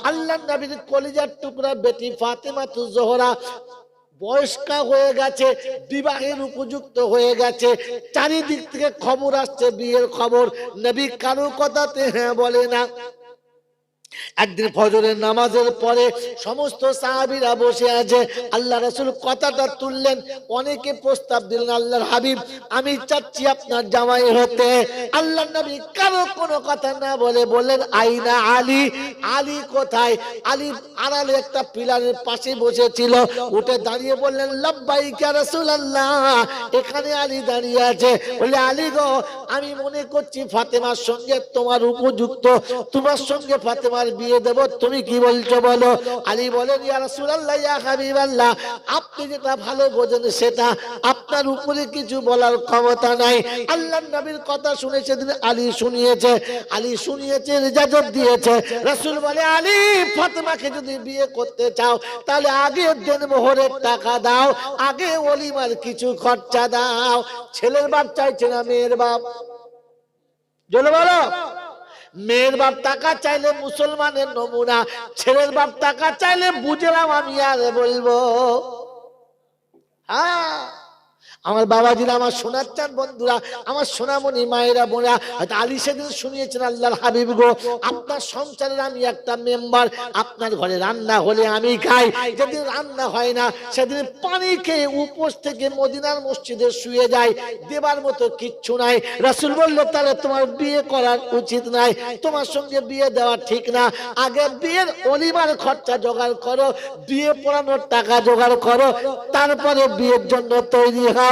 আল্লাহর নবীর কলিজার টুকরা বেটি ফাতেমা জোহরা বয়স্কা হয়ে গেছে, বিবাহের উপযুক্ত হয়ে গেছে। চারিদিক থেকে খবর আসছে বিয়ের খবর, নবী কারো কথাতে হ্যাঁ বলে না। একদিন ফজরের নামাজের পরে সমস্ত সাহাবীরা বসে আছে, আল্লাহ রাসূল কথাটা তুললেন। অনেকে প্রস্তাব দিলেন, আল্লাহর হাবিব আমি চাচ্ছি আপনার জামাই হতে। আল্লাহর নবী কারো কোনো কথা না বলে বললেন আইনা আলী, আলী কোথায়? আলী আড়ালে একটা পিলারের পাশে বসেছিল, উঠে দাঁড়িয়ে বললেন লাব্বাইক ইয়া রাসূলুল্লাহ, এখানে আলী দাঁড়িয়ে আছে। বলে আলী গো, আমি মনে করছি ফাতেমার সঙ্গে তোমার উপযুক্ত, তোমার সঙ্গে ফাতেমার বিয়ে দেব, তুমি কি বলছো বলো? আলী বলেন ইয়া রাসূলুল্লাহ ইয়া হাবিবাল্লাহ, আপনি যেটা ভালো বোঝেন সেটা, আপনার উপরে কিছু বলার ক্ষমতা নাই। আল্লাহর নবীর কথা শুনেছে আলী শুনিয়েছে, আলী শুনিয়েছে, ইজাজত দিয়েছে। রাসূল বলে আলী ফাতেমাকে যদি বিয়ে করতে চাও তাহলে আগে দেনমোহরের টাকা দাও, আগে ওলিমার কিছু খরচা দাও। ছেলের বাপ চাইছে না মেয়ের বাপ? জোরে বলো। মেয়ের বাপ টাকা চাইলে মুসলমানের নমুনা, ছেলের বাপ টাকা চাইলে বুঝলাম আমি আর বলবো। হ্যাঁ, আমার বাবাজিরা, আমার শোনাচ্ছেন বন্ধুরা, আমার সোনামণি মায়েরা বোনেরা, হয়তো আলী সেদিন শুনিয়েছেন আল্লাহর হাবিব গো, আপনার সংসারের আমি একটা মেম্বার, আপনার ঘরে রান্না হলে আমি খাই, যেদিন রান্না হয় না সেদিন পানি খেয়ে উপোস থেকে মদিনার মসজিদে শুয়ে যায়, দেবার মতো কিচ্ছু নাই। রাসূল বললো তাহলে তোমার বিয়ে করার উচিত নাই, তোমার সঙ্গে বিয়ে দেওয়া ঠিক না, আগে বিয়ের অলিমার খরচা জোগাড় করো, বিয়ে পড়ানোর টাকা জোগাড় করো, তারপরে বিয়ের জন্য তৈরি হও।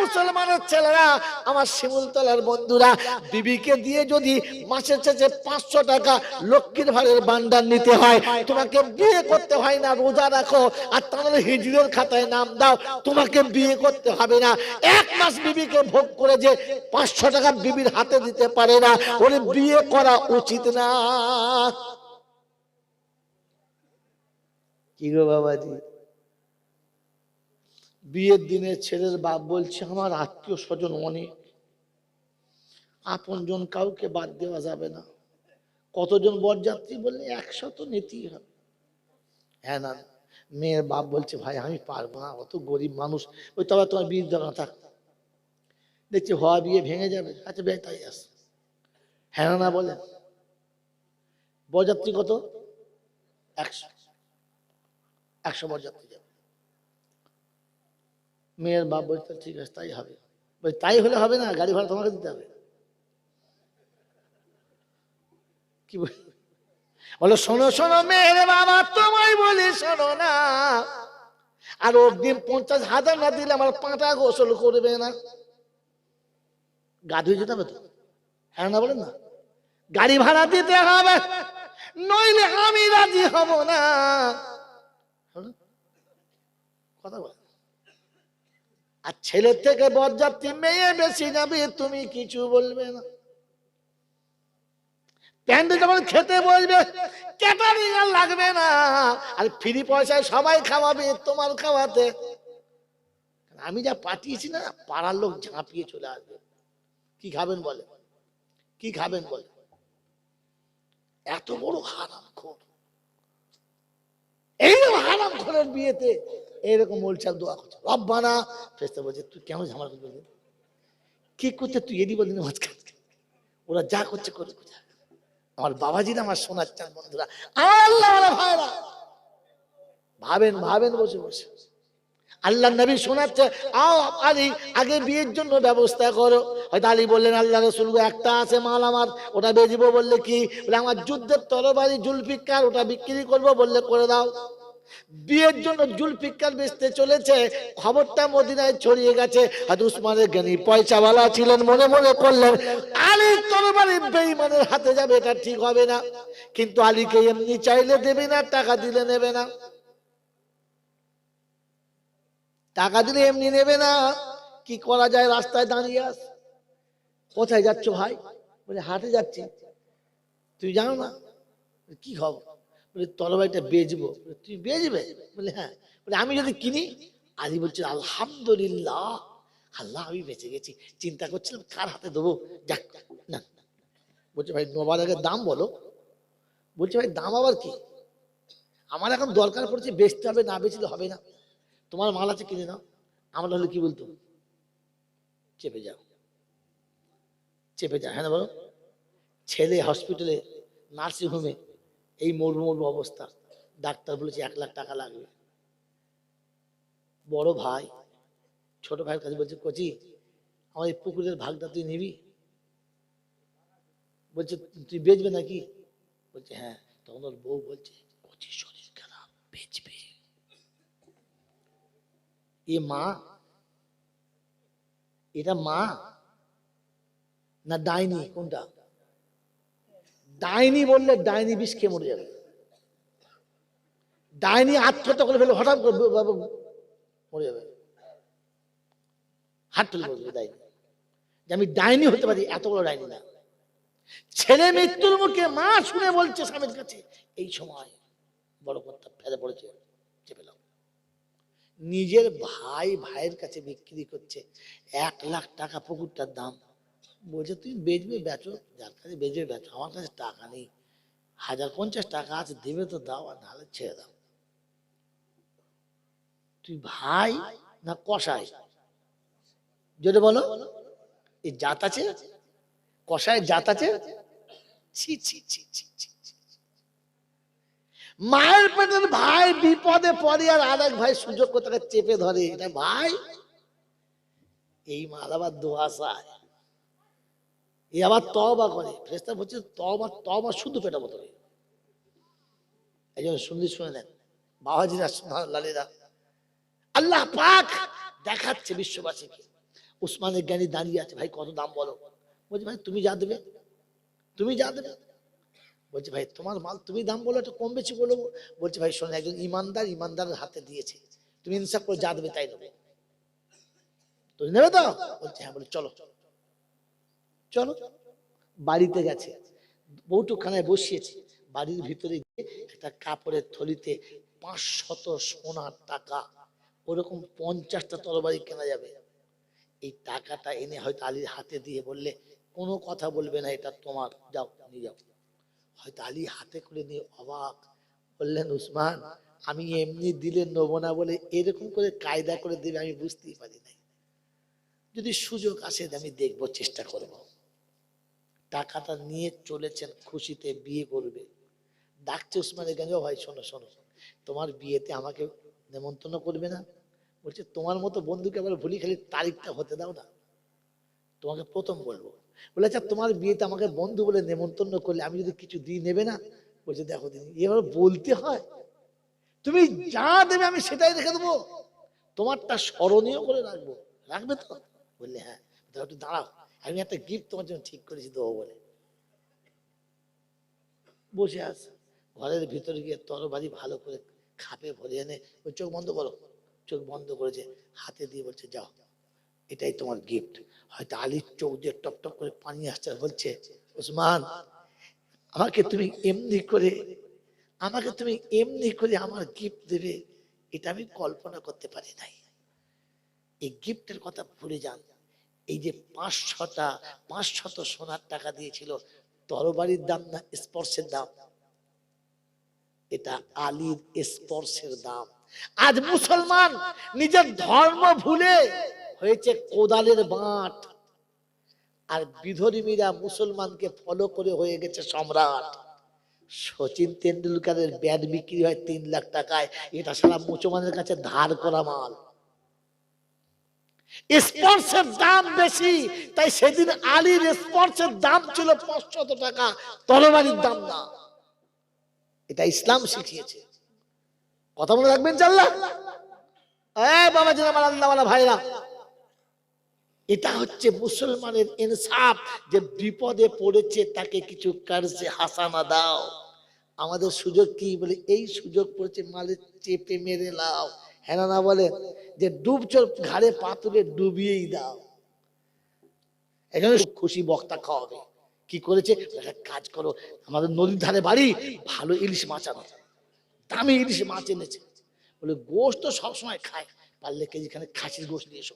মুসলমানের ছেলেরা, আমার শিমুলতলার বন্ধুরা, বিবিকে দিয়ে যদি মাসের শেষে 500 টাকা লক্ষ্মীর ভাড়ের বান্ডার নিতে হয়, তোমাকে বিয়ে করতে হয় না, রোজা রাখো আর তাহলে হিজড়ের খাতায় নাম দাও, তোমাকে বিয়ে করতে হবে না। 1 মাস বিবিকে ভোগ করে যে 500 টাকা বিবির হাতে দিতে পারে না, ওরে বিয়ে করা উচিত না। কি গো বাবাজি, বিয়ের দিনে ছেলের বাপ বলছে আমার আত্মীয় স্বজন অনেক, আপনজন কাউকে বাদ দেওয়া যাবে না। কতজন বরযাত্রী? বললে 100 তো নিতেই হবে। হ্যাঁ না, মেয়ের বাপ বলছে ভাই আমি পারবো না, অত গরিব মানুষ, ওই তবে তোমার বিয়ের জন্য থাক, দেখছি হওয়া বিয়ে ভেঙে যাবে। আচ্ছা বে তাই আস। হ্যাঁ না বলে বরযাত্রী কত? 100 বরযাত্রী যাবে। মেয়ের বাপ বলছে ঠিক আছে তাই হবে। তাই হলে হবে না, গাড়ি ভাড়া তোমাকে দিতে হবে। কি বলো? শোনো শোনো মেয়ের বাবা, তোমায় বলি শোনো না, আর অগ্রিম 50,000 না দিলে আমার পাঁটা গোসল করবে না। গা ধুয়ে যেতে হবে তো? হ্যাঁ না বলেন না? গাড়ি ভাড়া দিতে হবে, নইলে আমি রাজি হব না। কথা বলে। আর ছেলের থেকে বরযাত্রী মেয়ে বেশি যাবে, তুমি কিছু বলবে না। প্যান্ডে যখন খেতে বলবে ক্যাটারিং আর লাগবে না, আর ফ্রি পয়সায় সবাই খাওয়াবে, তোমার খাওয়াতে আমি যা পাঠিয়েছি না, পাড়ার লোক ঝাঁপিয়ে চলে আসবে। কি খাবেন বলে? কি খাবেন বলে? এত বড় হারামখোর, এই হারামখোরের বিয়েতে এইরকম বলছে, দোয়া করছে রব্বানা। ফেরেশতা বলছে তুই কেন ঝামেলা করবি? কি করতে তুই এদি বলিনি মাঝখানে? ওরা যা করছে করে। আমার বাবাজিরা, আমার শোনার চান বন্ধুরা, আল্লাহ ভাইরা, ভাবেন ভাবেন বসে বসে। আল্লাহ নবী শোনাচ্ছে আও আলী আগে বিয়ের জন্য ব্যবস্থা করো। হয়তো আলী বললেন আল্লাহ রাসূল একটা আছে মাল আমার, ওটা বেচবো। বললে কি? বলে আমার যুদ্ধের তরবারি জুলফিকার, ওটা বিক্রি করবো। বললে করে দাও। বিয়ের জন্য জুলফিকার বেচতে চলেছে, খবরটা মদিনায় ছড়িয়ে গেছে। আর উসমানের জ্ঞানী পয়সাওয়ালা ছিলেন, মনে মনে করলেন আলীর তরবারি বেঈমানের হাতে যাবে, এটা ঠিক হবে না। কিন্তু আলীকে এমনি চাইলে দেবে না, টাকা দিলে নেবে না, টাকা দিলে এমনি নেবে না। কি করা যায়? রাস্তায় দাঁড়িয়ে আস। কোথায় যাচ্ছ ভাই? বলে হাটে যাচ্ছি। তুই জানো না? কি খবর? বলে তরবারিটা বেচবো। তুই বেচবে? বলে হ্যাঁ। বলে আমি যদি কিনি? আলী বলছে আলহামদুলিল্লাহ, আল্লাহ আমি বেঁচে গেছি। চিন্তা করছিলাম কার হাতে দেবো। যাক না। বলছে ভাই নোবারকের দাম বলো। বলছে ভাই দাম আবার কি, আমার এখন দরকার পড়ছে, বেচতে হবে, না বেচলে হবে না, তোমার মাল আছে কিনে নাও। আমরা হলে কি বলতো, চেপে যাও, চেপে যাও, হ্যাঁ না বলো। ছেলে হসপিটালে, নার্সিং হোমে, এই মরু অবস্থা, ডাক্তার বলেছে 1 লাখ টাকা লাগবে। বড় ভাই ছোট ভাইয়ের কাছে বলছে, কচি আমার এই পুকুরের ভাগটা তুই নিবি? বলছে তুই বেচবে নাকি? বলছে হ্যাঁ। তখন ওর বউ বলছে, কচি শরীর খারাপ, বেচবে? এ মা, এটা মা না ডাইনি? কোনটা? ডাইনি বললে ডাইনি বিষ খেয়ে মরে যাবে। ডাইনি আত্মহত্যা করে ফেলে হঠাৎ করে মরে যাবে, হাত তুলে বলবে ডাইনি, যে আমি ডাইনি হতে পারি, এত বড় ডাইনি না। ছেলে মৃত্যুর মুখে মা শুনে বলছে স্বামীর কাছে, এই সময় বড় কথা ফেলে পড়েছে, চেপে নাও। নিজের ভাই ভাইয়ের কাছে বিক্রি করছে 1 লাখ টাকা পুকুরটার দাম। বলছে তুই বেচবে বেচো, যার কাছে বেচবে বেচো, আমার কাছে টাকা নেই, 1050 টাকা আছে, দেবে তো দাও, আর নাহলে ছেড়ে দাও। তুই ভাই না কসাই? যদি বলো এই জাত আছে, কসাই জাত আছে? ছি ছি ছি ছি ছি। মায়ের পেটের ভাই বিপদে পড়ে আর আরেক ভাই সুযোগ করে তাকে চেপে ধরে, এটা ভাই? এই মাল আবার দোয়া চায়, এ আবার তওবা করে। ফেরেশতা বলছে তওবা, তওবা শুধু পেটা বোতলে। এই জন্য শুনলি শুনে নেন বাবাজিরা, লালেরা, আল্লাহ পাক দেখাচ্ছে বিশ্ববাসীকে। উসমানের জ্ঞানী দাঁড়িয়ে আছে, ভাই কত দাম বলো? বলছে ভাই তুমি যা দেবে, তুমি যা দেবে। বলছে ভাই তোমার মাল তুমি দাম বলো, একটু কম বেশি বলবো। বলছে ভাই শোনো, একজন ইমানদার ইমানদারের হাতে দিয়েছে, তুমি ইনসাফ করে যা দেবে তাই নেবে, তুমি নেবে তো? বলছে হ্যাঁ। বলে চলো চলো। বাড়িতে গেছে, বৌটুখানায় বসিয়েছে, বাড়ির ভিতরে গিয়ে একটা কাপড়ের থলিতে 500 সোনার টাকা, ওরকম 50টা তরবারি কেনা যাবে। এই টাকাটা এনে হয়তো আলীর হাতে দিয়ে বললে, কোনো কথা বলবে না, এটা তোমার, যাও নিয়ে যাও। হয়তো আলী হাতে করে নিয়ে অবাক, বললেন উসমান আমি এমনি দিলে নেবো না বলে এরকম করে কায়দা করে দেবে আমি বুঝতেই পারি নাই, যদি সুযোগ আসে আমি দেখবো, চেষ্টা করব। টাকাটা নিয়ে চলেছেন, খুশিতে বিয়ে করবে। ডাকছে উসমানের গঞ্জ, ভাই শোনো শোনো, তোমার বিয়েতে আমাকে নেমন্তন্ন করবে না? বলছে তোমার মতো বন্ধুকে আবার ভুলি, খালি তারিখটা হতে দাও না, তোমাকে প্রথম বলবো। বলে আচ্ছা তোমার বিয়েতে আমাকে বন্ধু বলে নেমন্তন্ন করলে আমি যদি কিছু দিই, নেবে না? বলছে দেখো দিন, এবার বলতে হয়, তুমি যা দেবে আমি সেটাই রেখে দেবো, তোমারটা স্মরণীয় করে রাখবো, রাখবে তো? বললে হ্যাঁ। একটু দাঁড়াও, আমি একটা গিফট তোমার জন্য ঠিক করেছি দেবো বলে। বসে আছে, ঘরের ভিতরে গিয়ে তরবারি ভালো করে খাপে ভরে এনে, ওই চোখ বন্ধ করো, চোখ বন্ধ করেছে, হাতে দিয়ে বলছে যাও, এটাই তোমার গিফট। হয়তো আলীর চোখ দিয়ে টপ টপ করে পানি আসছে, বলছে উসমান আমাকে তুমি এমনি করে, আমাকে তুমি এমনি করে আমার গিফট দেবে, এটা আমি কল্পনা করতে পারি নাই। এই গিফটের কথা ভুলে যান। এই যে 500 সোনার টাকা দিয়েছিল, তরবারির দাম না স্পর্শের দাম? এটা আলীর স্পর্শের দাম। আজ মুসলমান নিজের ধর্ম ভুলে হয়েছে কোদালের বাঁট, আর বিধর্মীরা মুসলমানকে ফলো করে হয়ে গেছে সম্রাট। সচিন তেন্ডুলকারের ব্যাট বিক্রি হয় 3 লাখ টাকায়, এটা সারা মুসলমানের কাছে ধার করা মাল। স্পর্শের দাম বেশি, তাই সেদিন আলীর স্পর্শের দাম ছিল 500 টাকা, তরবারির দাম না। এটা ইসলাম শিখিয়েছে, কথা মনে রাখবেন জাল্লা। বাবা জান আমার আল্লাহওয়ালা ভাইরা, এটা হচ্ছে মুসলমানের ইনসাফ, যে বিপদে পড়েছে তাকে কিছু কারজে হাসানা দাও। আমাদের সুযোগ কি? বলে এই সুযোগ পড়েছে, মালের চেপে মেরে লাও, হ্যাঁ না বলে, যে ডুবছো ঘাড়ে পাথরে ডুবিয়েই দাও। এখানে খুশি বক্তা খাওয়াবে, কি করেছে? একটা কাজ করো, আমাদের নদীর ধারে বাড়ি, ভালো ইলিশ মাছ আনো, দামি ইলিশ মাছ এনেছে। বলে গোশত তো সবসময় খায়, পারলে কেজি খানে খাসির গোশত নিয়ে এসো,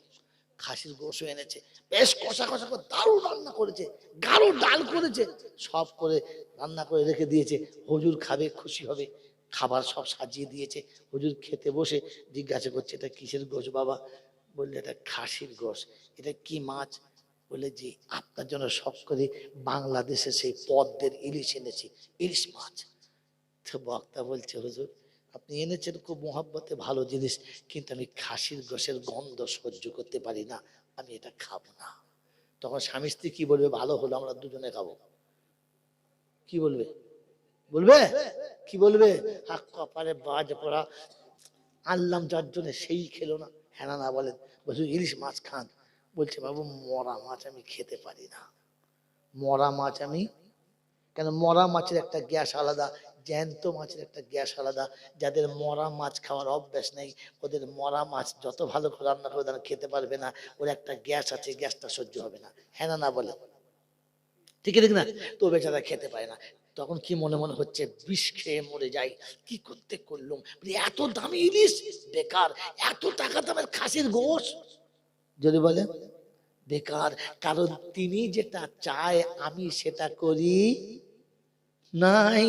খাসির গোশও এনেছে, বেশ কষা কষা করে দারুণ রান্না করেছে, গাঢ় ডাল করেছে, সব করে রান্না করে রেখে দিয়েছে। হুজুর খাবে, খুশি হবে, খাবার সব সাজিয়ে দিয়েছে। হুজুর খেতে বসে জিজ্ঞাসা করছে, এটা কিসের গোশ বাবা? বললে, এটা খাসির গোশ। এটা কি মাছ? বলে, জি, আপনার জন্য সব করে বাংলাদেশে সেই পদ্মের ইলিশ এনেছি, ইলিশ মাছ। তো বক্তা বলছে, হুজুর আপনি এনেছেন খুব মহব্বতে, ভালো জিনিস, কিন্তু আমি খাসির গোশের গন্ধ সহ্য করতে পারি না, আমি এটা খাবো না। তখন স্বামী স্ত্রী কি বলবে? ভালো হলো আমরা দুজনে খাবো। কি বলবে? বলবে কি বলবে? হাক কপালে বাজ পড়া, আনলাম যার জন্য সেই খেলো না। হ্যাঁ না বলেন? বলছে ইলিশ মাছ খান। বলছে, বাবু মরা মাছ আমি খেতে পারি না। মরা মাছ আমি কেন? মরা মাছের একটা গ্যাস আলাদা, জ্যান্ত মাছের একটা গ্যাস আলাদা। যাদের মরা মাছ খাওয়ার অভ্যাস নেই, ওদের মরা মাছ যত ভালো করে রান্না করে তারা খেতে পারবে না। ওর একটা গ্যাস আছে, গ্যাসটা সহ্য হবে না। হ্যাঁ না বলে? ঠিক ঠিক না? তো বেচারা খেতে পারে না। তখন কি মনে মনে হচ্ছে, বিষ খেয়ে মরে যাই, কি করতে করলুম, এত দামি ইলিশ বেকার, এত টাকা দামের খাসির গোশ যদি বলে বেকার। কারণ তিনি যেটা চায় আমি সেটা করি নাই,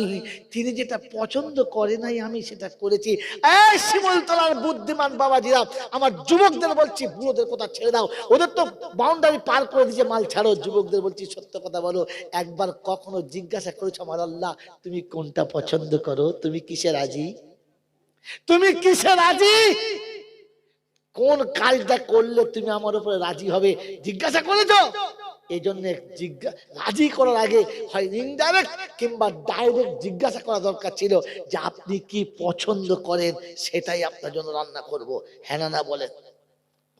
তিনি যেটা পছন্দ করে নাই আমি সেটা করেছি। এই শিমুলতলার বুদ্ধিমান বাবাজিরা, আমার যুবকদের বলছি, বুড়োদের কথা ছেড়ে দাও, ওদের তো বাউন্ডারি পার করে দিয়েছে, মাল ছাড়ো। যুবকদের বলছি, সত্য কথা বলো, একবার কখনো জিজ্ঞাসা করেছো আমার আল্লাহ তুমি কোনটা পছন্দ করো? তুমি কিসে রাজি? তুমি কিসে রাজি? কোন কাজটা করলে তুমি আমার উপরে রাজি হবে জিজ্ঞাসা করেছো? এই জন্য রাজি করার আগে হয় ইনডাইরেক্ট কিংবা ডাইরেক্ট জিজ্ঞাসা করা দরকার ছিল যে আপনি কি পছন্দ করেন, সেটাই আপনার জন্য রান্না করব। হ্যাঁ না বলেন?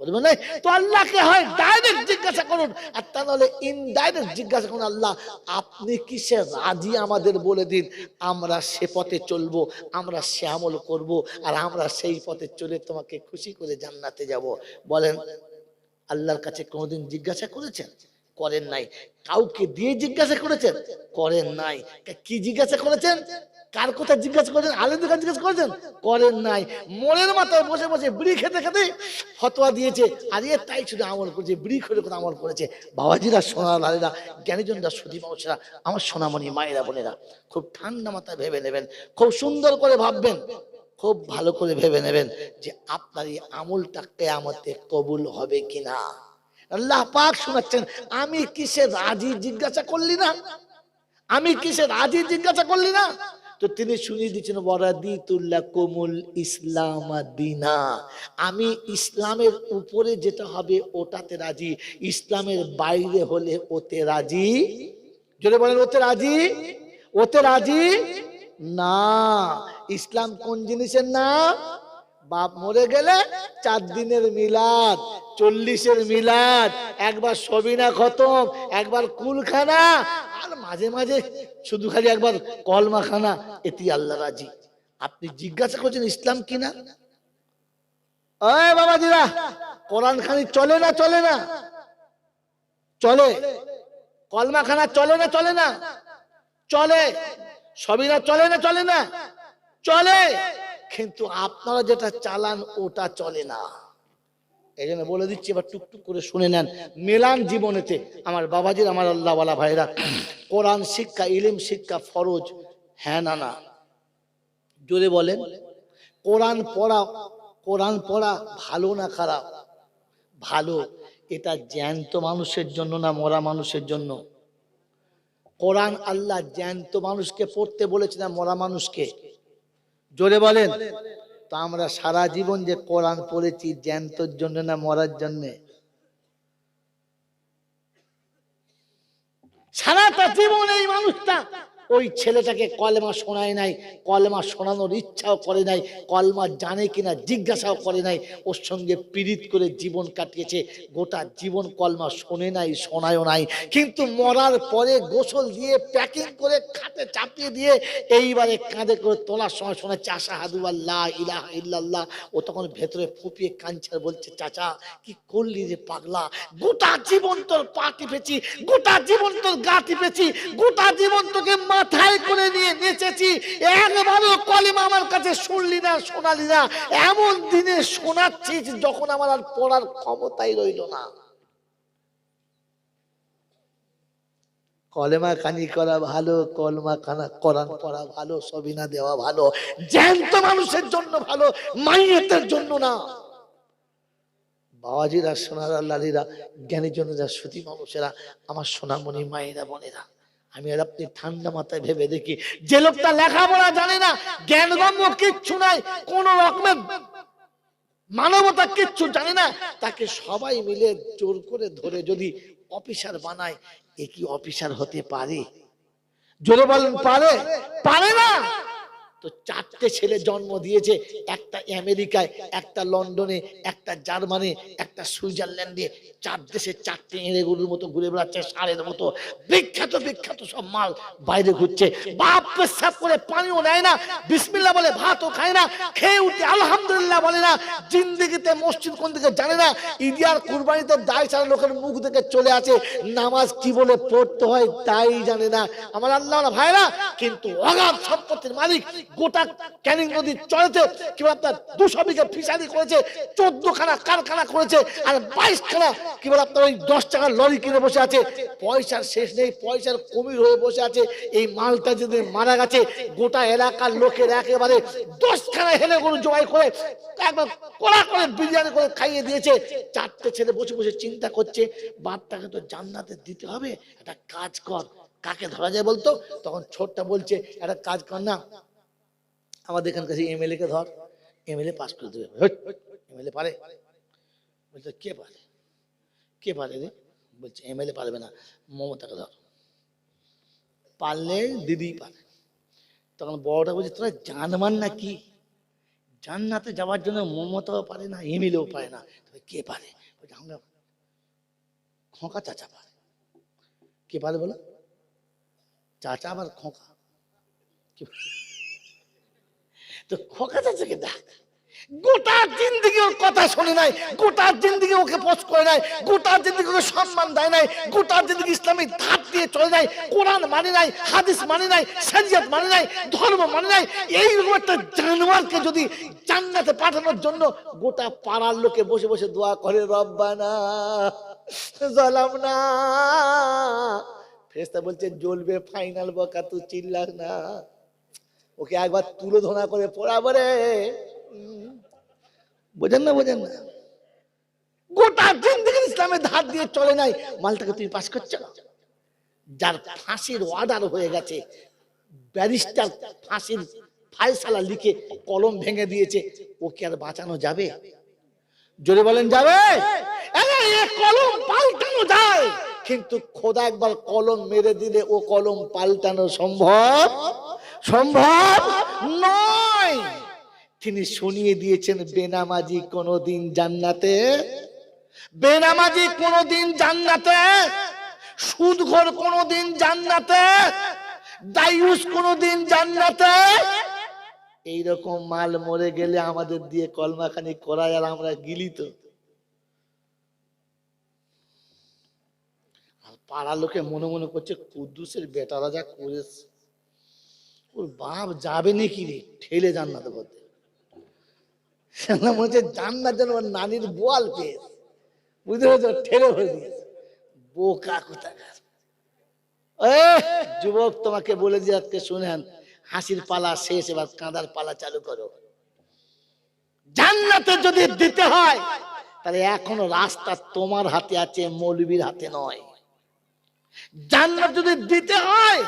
বলবেন না তো আল্লাহকে হয় ডাইরেক্ট জিজ্ঞাসা করুন, আর তা নাহলে ইনডাইরেক্ট জিজ্ঞাসা করুন, আল্লাহ আপনি কিসে রাজি আমাদের বলে দিন, আমরা সে পথে চলবো, আমরা সে আমল করবো, আর আমরা সেই পথে চলে তোমাকে খুশি করে জান্নাতে যাব। বলেন, আল্লাহর কাছে কোনোদিন জিজ্ঞাসা করেছেন? করেন নাই। কাউকে দিয়ে জিজ্ঞাসা করেছেন? করেন নাই। কি জিজ্ঞাসা করেছেন? কার কথা জিজ্ঞাসা করেছেন? আলেমদের কাছে জিজ্ঞাসা করেছেন? করেন নাই। মোড়ের মাথায় বসে বসে বিড়ি খেতে খেতে ফতোয়া দিয়েছে, আর এ তাই শুধু আমল করেছে, বিড়ি খেলে কথা আমল করেছে। বাবাজিরা, সোনা লালেরা, জ্ঞানীজনরা, সুধী মানুষেরা, আমার সোনামণি মায়েরা, বোনেরা, খুব ঠান্ডা মাথায় ভেবে নেবেন, খুব সুন্দর করে ভাববেন, খুব ভালো করে ভেবে নেবেন যে আপনার এই আমলটা কিয়ামতে কবুল হবে কিনা। আল্লাহ পাক শোনাচ্ছেন, আমি কিসে রাজি জিজ্ঞাসা করলি না? আমি কিসে রাজি জিজ্ঞাসা করলি না? তো তিনি শুনিয়ে দিচ্ছেন, ওয়ারাদিতুল্লাকুমুল ইসলাম দীনা, আমি ইসলামের উপরে যেটা হবে ওটাতে রাজি, ইসলামের বাইরে হলে ওতে রাজি। যদি বলেন ওতে রাজি? ওতে রাজি না। ইসলাম কোন জিনিসের নাম? বাপ মরে গেলে 4 দিনের মিলাদ, 40-এর মিলাদ, একবার সবিনা খতম, একবার কুলখানা, আর মাঝে মাঝে শুধু খালি একবার কলমা খানা, এতে আল্লাহ রাজি। আপনি জিজ্ঞাসা করছেন ইসলাম কিনা? ওই বাবাজিরা, কোরআন খানি চলে না? চলে না? চলে। কলমা খানা চলে না? চলে না? চলে। সবিনা চলে না? চলে না? চলে। কিন্তু আপনারা যেটা চালান ওটা চলে না। এই জন্য বলে দিচ্ছি, এবার টুকটুক করে শুনে নেন, মেলান জীবনেতে। আমার বাবাজির, আমার আল্লাহওয়ালা ভাইরা, কোরআন শিক্ষা, ইলম শিক্ষা ফরজ। হ্যাঁ না জোরে বলেন? কোরআন পড়া ভালো না খারাপ? ভালো। এটা জ্যান্ত মানুষের জন্য না মরা মানুষের জন্য? কোরআন আল্লাহ জ্যান্ত মানুষকে পড়তে বলেছে না মরা মানুষকে? জোরে বলেন। তো আমরা সারা জীবন যে কোরআন পড়েছি, জ্যান্তর জন্য না মরার জন্য? সারাটা জীবন এই মানুষটা ওই ছেলেটাকে কলেমা শোনায় নাই, কলেমা শোনানোর ইচ্ছাও করে নাই, কলেমা জানে কিনা জিজ্ঞাসাও করে নাই, ওর সঙ্গে পীড়িত করে জীবন কাটিয়েছে, গোটা জীবন কলেমা শোনে নাই, শোনায়ও নাই। কিন্তু মরার পরে গোসল দিয়ে প্যাকিং করে খাটে চাপিয়ে দিয়ে এইবারে কাঁধে করে তোলার সময় শোনাচ্ছে আশহাদু আল্লা ইলাহা ইল্লাল্লাহ। ও তখন ভেতরে ফুপিয়ে কাঁদছে আর বলছে, চাচা কি করলি রে পাগলা, গোটা জীবন তোর পা টিপেছি, গোটা জীবন তোর গা টিপেছি, গোটা জীবন তোকে মা মাথায় করে নিয়ে নেচেছি, একবারও কলেমা আমার কাছে শুনলি না, শোনালি না। এমন দিনে শোনাচ্ছিস যখন আমার আর পড়ার ক্ষমতাই রইল না। কলেমা খানি করা ভালো, কলমা খানা কোরআন পড়া ভালো, সবিনা দেওয়া ভালো, জ্যান্ত মানুষের জন্য ভালো, মাইয়েতের জন্য না। বাবাজিরা, সোনারা, লালিরা, জ্ঞানীর জন্য যা সুতি মানুষেরা, আমার সোনামণি মায়েরা, বোনেরা, আমি আর আপনি ঠান্ডা মাথায় ভেবে দেখি, যে লোকটা লেখাপড়া জানে না, জ্ঞানগম্য কিচ্ছু নাই, কোন রকমের মানবতা কিচ্ছু জানে না, তাকে সবাই মিলে জোর করে ধরে যদি অফিসার বানায়, এ কি অফিসার হতে পারে? জোরে বলেন, পারে? পারে না। তো চারটে ছেলে জন্ম দিয়েছে, একটা আমেরিকায়, একটা লন্ডনে, একটা জার্মানি, একটা সুইজারল্যান্ডে। চার দেশে চারটে এঁড়ে গরুর মতো ঘুরে বেড়াচ্ছে, ষাঁড়ের মতো বিখ্যাত বিখ্যাত সব মাল বাইরে ঘুরছে। বাপ পেশাব করে পানিও নেয় না, বিসমিল্লাহ বলে ভাতও খায় না, খেয়ে উঠে আলহামদুলিল্লাহ বলে না, জিন্দেগিতে মসজিদ কোন দিকে জানে না, ঈদে আর কুরবানিতে দায় ছাড়া লোকের মুখ দেখে চলে আসে, নামাজ কি বলে পড়তে হয় তাই জানে না। আমার আল্লাহ ভাইরা, কিন্তু অগাধ সম্পত্তির মালিক, গোটা ক্যানিং নদীর চরেতে কি বলে আপনার 200 বিঘা ফিশারি করেছে, 14 খানা কারখানা করেছে, আর 22 খানা কি বলে আপনার ওই 10 টাকার লরি কিনে বসে আছে। পয়সার শেষ নেই, পয়সার কুমির হয়ে বসে আছে। এই মালটা যদি মারা গেছে, গোটা এলাকার লোকের একেবারে 10 খানা হেলে গরু জবাই করে একবার কোলা করে বিরিয়ানি করে খাইয়ে দিয়েছে। চারটে ছেলে বসে বসে চিন্তা করছে, বাপটাকে তো জান্নাতে দিতে হবে, একটা কাজ কর। কাকে ধরা যায় বলতো? তখন ছোটটা বলছে, একটা কাজ কর না, আমাদের এখানকার এমএলএ কে ধর, এমএলএ পাস করে দেবে। এমএলএ পারে? বলছে কে পারে? কে পারে রে? বলছে এমএলএ পারবে না, মমতাকে ধর। পারলে দিদি পারে। তখন বড়টা বলছে, তোরা জানমান না কি, জান্নাতে যাওয়ার জন্য মমতাও পারে না, এমএলএও পারে না, তবে কে পারে? বলছে আমরা খোকা চাচা পারে। কে পারে বলো? চাচা আবার খোকা, তো খোকা চাচাকে ডাক। গোটা জিন্দেগি ওর কথা শোনে নাই, গোটা জিন্দেগি ওকে পোস্ট করে নাই, গোটা জিন্দেগি ওকে সম্মান দেয় নাই, গোটা জিন্দেগি ইসলামিক ধাপ দিয়ে চলে নাই, কোরআন মানে নাই, হাদিস মানে নাই, শরিয়ত মানে নাই, ধর্ম মানে নাই। এইরকম একটা জানোয়ারকে যদি জান্নাতে পাঠানোর জন্য গোটা পাড়ার লোকে বসে বসে দোয়া করে, রব্বানা জালামনা, ফেরেশতা বলছে জ্বলবে, ফাইনাল বকা, তুই চিল্লাস না, ওকে একবার তুলো ধরা করে পড়াবো রে। বোঝেন না, বোঝেন না? গোটা জিন্দেগি ইসলামের ধার দিয়ে চলে নাই, মালটাকে তুমি পাস করছো না। যার ফাঁসির অর্ডার হয়ে গেছে, ব্যারিস্টার ফাঁসির ফায়সালা লিখে কলম ভেঙে দিয়েছে, ওকে আর বাঁচানো যাবে? জোরে বলেন, যাবে? কলম পাল্টানো যায়, কিন্তু খোদা একবার কলম মেরে দিলে ও কলম পাল্টানো সম্ভব সম্ভব নয়। তিনি শুনিয়ে দিয়েছেন, বেনামাজি কোনদিন জান্নাতে, বেনামাজি কোনদিন জান্নাতে, সুদখোর কোনদিন জান্নাতে, দায়ুস কোনদিন জান্নাতে। এইরকম মাল মরে গেলে আমাদের দিয়ে কলমাখানি করায় আর আমরা গিলি তো। পাড়ার লোকে মনে মনে করছে, কুদ্দুসের বেটারা যা করেছে, ওর বাপ যাবে নাকি রে ঠেলে জান্নাতে বলতে। মনে হচ্ছে জান্নাত যেন ওর নানির বোয়াল পেয়েছে, বুঝতে পেরেছ, ঠেলে হয়ে দিয়েছে। বোকা কোথাকার। যুবক, তোমাকে বলে দিয়ে আজকে শুনেন, হাসির পালা শেষ, এবার কাঁদার পালা চালু করো। জান্নাতে যদি দিতে হয়, তাহলে এখনো রাস্তা তোমার হাতে আছে, মৌলবীর হাতে নয়। জান্নাত যদি দিতে হয়,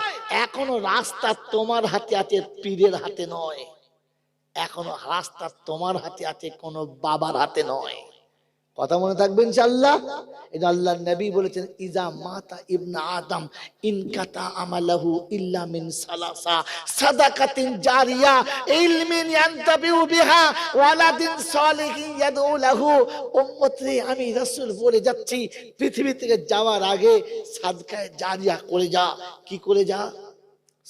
এখনো রাস্তা তোমার হাতে আছে, পীরের হাতে নয়। এখনো রাস্তা তোমার হাতে আছে, কোনো বাবার হাতে নয়। কথা মনে থাকবে ইনশাআল্লাহ। এটা আল্লাহর নবী বলেছেন, ইজা মাতা ইবনে আদম ইনকাতা আমালাহু ইল্লা মিন সালাসা, সাদাকাতিন জারিয়া, ইলমিন ইয়ানতাবিউ বিহা, ওয়ালাদিন সালিহিন ইয়াদউ লাহু। উম্মতরে, আমি রাসূল বলে যাচ্ছি, পৃথিবী থেকে যাওয়ার আগে সাদকায়ে জারিয়া করে যা। কি করে যা?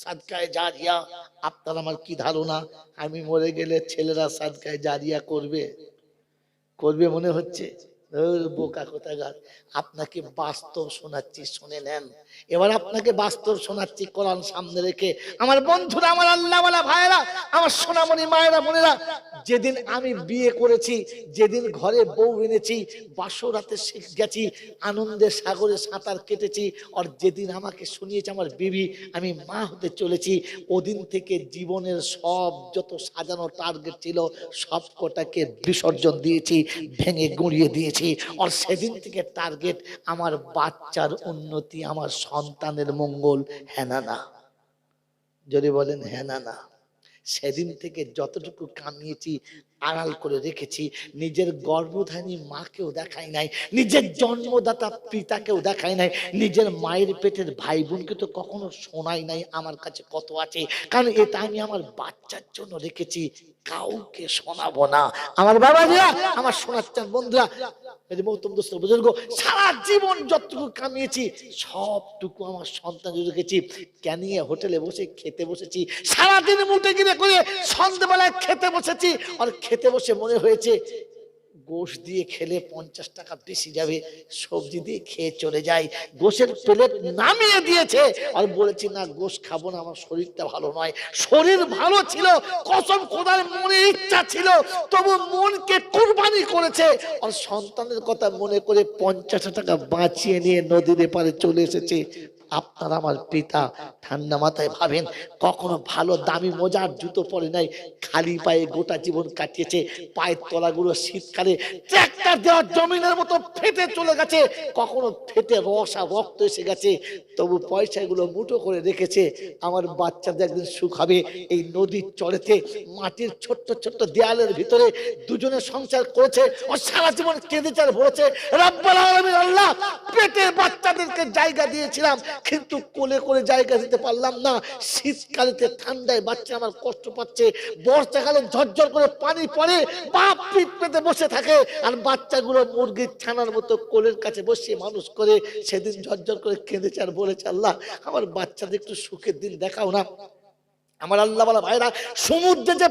সাদকায়ে জারিয়া। আপনার আমার কি ধারণা, আমি মরে গেলে ছেলেরা সাদকায়ে জারিয়া করবে? করবে মনে হচ্ছে? বোকা কোথাকার, আপনাকে বাস্তব শোনাচ্ছি, শুনে নেন। এবার আপনাকে বাস্তব শোনাচ্ছি কোরআন সামনে রেখে। আমার বন্ধুরা, আমার আল্লাহওয়ালা ভাইয়েরা, আমার সোনামণি মায়েরা বোনেরা, যেদিন আমি বিয়ে করেছি, যেদিন ঘরে বউ এনেছি, বাসরাতে গেছি, আনন্দের সাগরে সাঁতার কেটেছি, আর যেদিন আমাকে শুনিয়েছে আমার বিবি আমি মা হতে চলেছি, ওদিন থেকে জীবনের সব যত সাজানো টার্গেট ছিল সব কটাকে বিসর্জন দিয়েছি, ভেঙে গুঁড়িয়ে দিয়েছি। আর সেদিন থেকে টার্গেট আমার বাচ্চার উন্নতি, আমার সন্তানের মঙ্গল। হ্যাঁ না না? যদি বলেন হ্যাঁ না না? সেদিন থেকে যতটুকু কামিয়েছি আড়াল করে রেখেছি। নিজের গর্ভধারী মাকেও দেখাই নাই, নিজের জন্মদাতা পিতাকেও দেখাই নাই, নিজের মায়ের পেটের ভাই বোনকে তো কখনো শোনাই নাই আমার কাছে কত আছে। কারণ এটা আমি আমার বাচ্চার জন্য রেখেছি, কাউকে শোনাবো না। আমার বাবাজিরা, আমার শোনাচ্ছেন বন্ধুরা, বুজুর্গ, সারা জীবন যতটুকু কামিয়েছি সবটুকু আমার সন্তান রেখেছি। ক্যানিয়ে হোটেলে বসে খেতে বসেছি, সারাদিন মুটে গিরে করে সন্ধ্যাবেলায় খেতে বসেছি, আর খেতে বসে মনে হয়েছে গোশ দিয়ে খেলে 50 টাকা বেশি যাবে, সবজি দিয়ে খেয়ে চলে যাই। গোশের প্লেট নামিয়ে দিয়েছে আর বলেছি না গোশ খাবো না, আমার শরীরটা ভালো নয়। শরীর ভালো ছিল, কসম খোদার মনে ইচ্ছা ছিল, তবু মনকে কুরবানি করেছে। আর সন্তানের কথা মনে করে 50 টাকা বাঁচিয়ে নিয়ে নদীর এপারে চলে এসেছে। আপনার আমার পিতা ঠান্ডা মাথায় ভাবেন, কখনো ভালো দামি মোজার জুতো পরে নাই, খালি পায়ে গোটা জীবন কাটিয়েছে। পায়ের তলাগুলো শীতকালে ট্রাক্টর দেওয়ার জমিনের মতো ফেটে চলে গেছে, কখনো ফেটে রসা রক্ত এসে গেছে, তবু পয়সাগুলো মুঠো করে রেখেছে। আমার বাচ্চাদের একদিন সুখ হবে। এই নদীর চরেতে মাটির ছোট্ট ছোট্ট দেয়ালের ভিতরে দুজনে সংসার করেছে, ও সারা জীবন কেঁদেছে আর বলেছে রব্বুল আলামিন আল্লাহ, পেটের বাচ্চাদেরকে জায়গা দিয়েছিলাম কিন্তু কোলে করে জায়গা দিতে পারলাম না। শীতকালেতে ঠান্ডায় বাচ্চা আমার কষ্ট পাচ্ছে, বর্ষাকালে ঝরঝর করে পানি পড়ে, বাপ পিঠ পেতে বসে থাকে, আর বাচ্চাগুলো মুরগির ছানার মতো কোলের কাছে বসিয়ে মানুষ করে। সেদিন ঝরঝর করে কেঁদেছে আর বলেছে আল্লাহ, আমার বাচ্চাদের একটু সুখের দিন দেখাও না। আমার আল্লাহ ওয়ালা ভাইরা, সমুদ্রে যে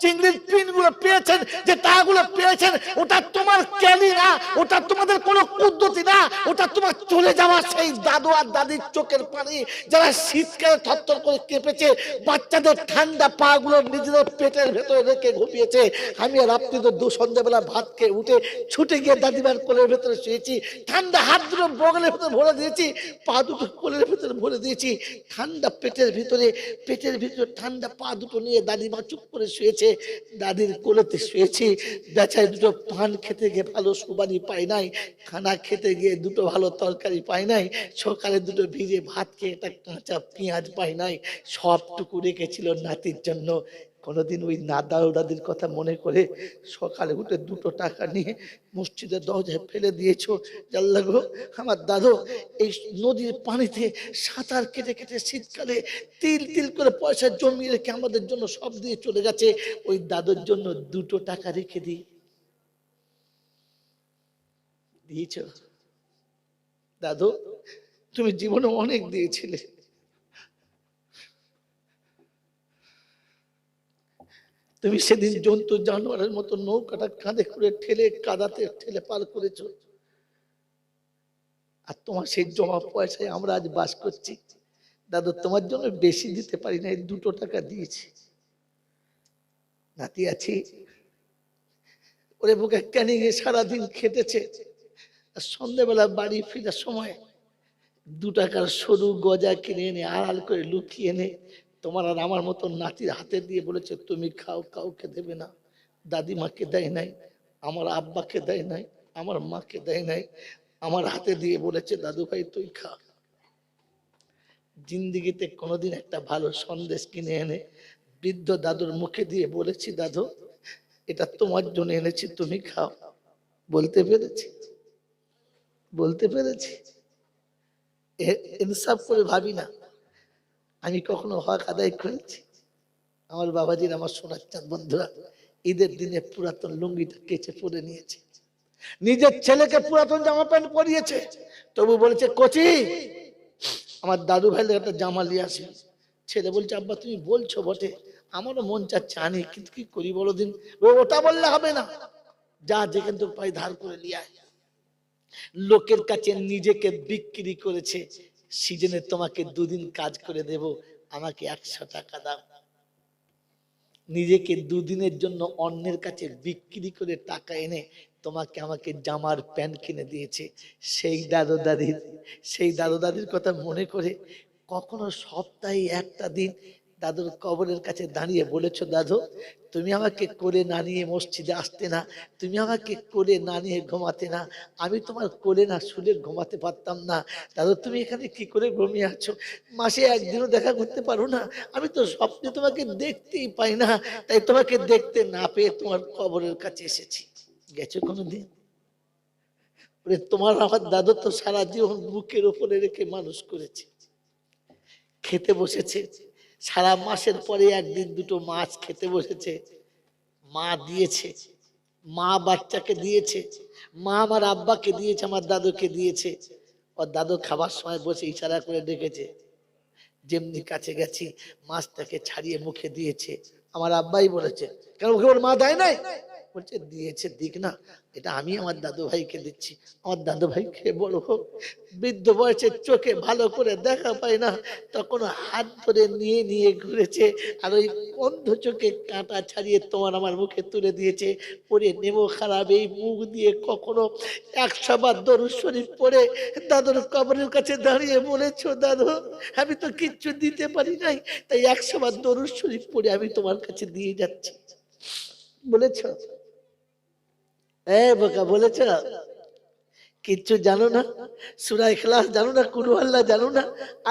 চিংড়ির পিনগুলো পেয়েছেন, যে টাকাগুলো পেয়েছেন, ওটা তোমার ক্যালি না, ওটা তোমাদের কোনো পদ্ধতি না, ওটা তোমার চলে যাওয়া সেই দাদু আর দাদির চোখের পানি, যারা শীতকালে থরথর করে কেঁপেছে, বাচ্চাদের ঠান্ডা পা গুলো নিজেদের পেটের ভেতরে রেখে ঘুমিয়েছে। আমি আর আপনি তো সন্ধ্যাবেলা ভাত খেয়ে উঠে ছুটে গিয়ে দাদিমার কোলের ভেতরে শুয়েছি, ঠান্ডা হাত দুটো বগলের ভেতরে ভরে দিয়েছি, পা দুটো কোলের ভেতরে ভরে দিয়েছি, ঠান্ডা পেটের ভিতরে ঠান্ডা পা দুটো নিয়ে দাদিমা চুপ করে শুয়েছে, দাদির কোলেতে শুয়েছি। বেচায় দুটো পান খেতে গিয়ে ভালো সুবানি পাই নাই, খানা খেতে গিয়ে দুটো ভালো তরকারি পাই নাই, সকালে দুটো ভিজে ভাত খেয়ে একটা কাঁচা পেঁয়াজ পাই নাই, সবটুকু রেখেছিল নাতির জন্য। কোনোদিন ওই দাদির কথা মনে করে সকালে উঠে 2 টাকা নিয়ে মসজিদের দরজায় ফেলে দিয়েছো? আল্লাহ গো, আমার দাদু এই নদীর পানিতে সাঁতার কেটে কেটে শীতকালে তিল তিল করে পয়সা জমিয়ে রেখে আমাদের জন্য সব দিয়ে চলে গেছে, ওই দাদুর জন্য 2 টাকা রেখে দিয়েছ? দাদু, তুমি জীবনে অনেক দিয়েছিলে, তুমি সেদিন জন্তু জানোয়ারের মতো নৌকাটা কাঁধে করে ঠেলে কাদাতে ঠেলে পার করেছ, আর তোমার সেই জমা পয়সায় আমরা আজ বাস করছি। দাদু, তোমার জন্য বেশি দিতে পারি না, 2 টাকা দিয়েছি। নাতি আছি, ওরে বুকে ক্যানিং এ সারাদিন খেটেছে, আর সন্ধ্যাবেলা বাড়ি ফেরার সময় 2 টাকার সরু গজা কিনে এনে আড়াল করে লুকিয়ে এনে তোমার আর আমার মতো নাতির হাতে দিয়ে বলেছে তুমি খাও, কাউকে দেবে না। দাদিমাকে দেয় নাই, আমার আব্বাকে দেয় নাই, আমার মাকে দেয় নাই, আমার হাতে দিয়ে বলেছে দাদু ভাই তুই খা। জিন্দিগিতে কোনোদিন একটা ভালো সন্দেশ কিনে এনে বৃদ্ধ দাদুর মুখে দিয়ে বলেছি দাদু এটা তোমার জন্য এনেছি, তুমি খাও? বলতে পেরেছি? বলতে পেরেছি? ইনসাফ করে ভাবি না আমি কখনো হক আদায় করেছি? আমার বাবাজির, আমার শোনাচ্ছেন বন্ধুরা, ঈদের দিনে পুরাতন লুঙ্গিটা কেচে পরে নিয়েছে, নিজের ছেলেকে পুরাতন জামা প্যান্ট পরিয়েছে, তবু বলেছে কচি আমার দাদু ভাইদের একটা জামা নিয়ে আসি। ছেলে বলছে আব্বা তুমি বলছো বটে, আমারও মন চাচ্ছে আনি, কিন্তু কি করি বলো দিন। ওটা বললে হবে না, যা যেখান থেকে পাই ধার করে নিয়ে আয়। লোকের কাছে নিজেকে বিক্রি করেছে, সিজনে তোমাকে 2 দিন কাজ করে দেব, আমাকে 100 টাকা দাও। নিজেকে 2 দিনের জন্য অন্যের কাছে বিক্রি করে টাকা এনে তোমাকে আমাকে জামার প্যান্ট কিনে দিয়েছে। সেই দাদু দাদির কথা মনে করে কখনো সপ্তাহে একটা দিন দাদুর কবরের কাছে দাঁড়িয়ে বলেছো, দাদু তুমি আমাকে কোলে না নিয়ে মসজিদে আসতে না, তুমি আমাকে কোলে না নিয়ে ঘুমাতে না, আমি তোমার কোলে না শুলে ঘুমাতে পারতাম না। দাদু তুমি এখানে কি করে ঘুমিয়ে আছো, মাসে একদিনও দেখা করতে পারো না, আমি তো স্বপ্নে তোমাকে দেখতেই পাই না, তাই তোমাকে দেখতে না পেয়ে তোমার কবরের কাছে এসেছি। গেছো কোনোদিন? তোমার আমার দাদু তো সারা জীবন বুকের উপরে রেখে মানুষ করেছে। খেতে বসেছে, সারা মাসের পরে একদিন দুটো মাছ খেতে বসেছে, মা দিয়েছে, মা বাচ্চাকে দিয়েছে, মা আমার আব্বাকে দিয়েছে, আমার দাদুকে দিয়েছে। ওর দাদু খাবার সময় বসে ইশারা করে ডেকেছে, যেমনি কাছে গেছি মাছটাকে ছাড়িয়ে মুখে দিয়েছে। আমার আব্বাই বলেছে, কেন ওকে ওর মা দেয় নাই? বলছে দিয়েছে, দিক না, এটা আমি আমার দাদু ভাইকে দিচ্ছি। আমার দাদু ভাই খেয়ে বড় হোক, বৃদ্ধ বয়সে চোখে ভালো করে দেখা পায় না, তখন হাত ধরে নিয়ে নিয়ে ঘুরেছে, আর ওই অন্ধ চোখে কাঁটা ছাড়িয়ে তোমার আমার মুখে তুলে দিয়েছে। পরে নেমো খারাপ এই মুখ দিয়ে কখনো 100 বার দরুদ শরীফ পড়ে দাদুর কবরের কাছে দাঁড়িয়ে বলেছো, দাদু আমি তো কিচ্ছু দিতে পারি নাই, তাই 100 বার দরুদ শরীফ পড়ে আমি তোমার কাছে দিয়ে যাচ্ছি। বলেছ? বোকা বলেছ? কিচ্ছু জানো না? সূরা ইখলাস জানো না? কুল আল্লাহ জানো না?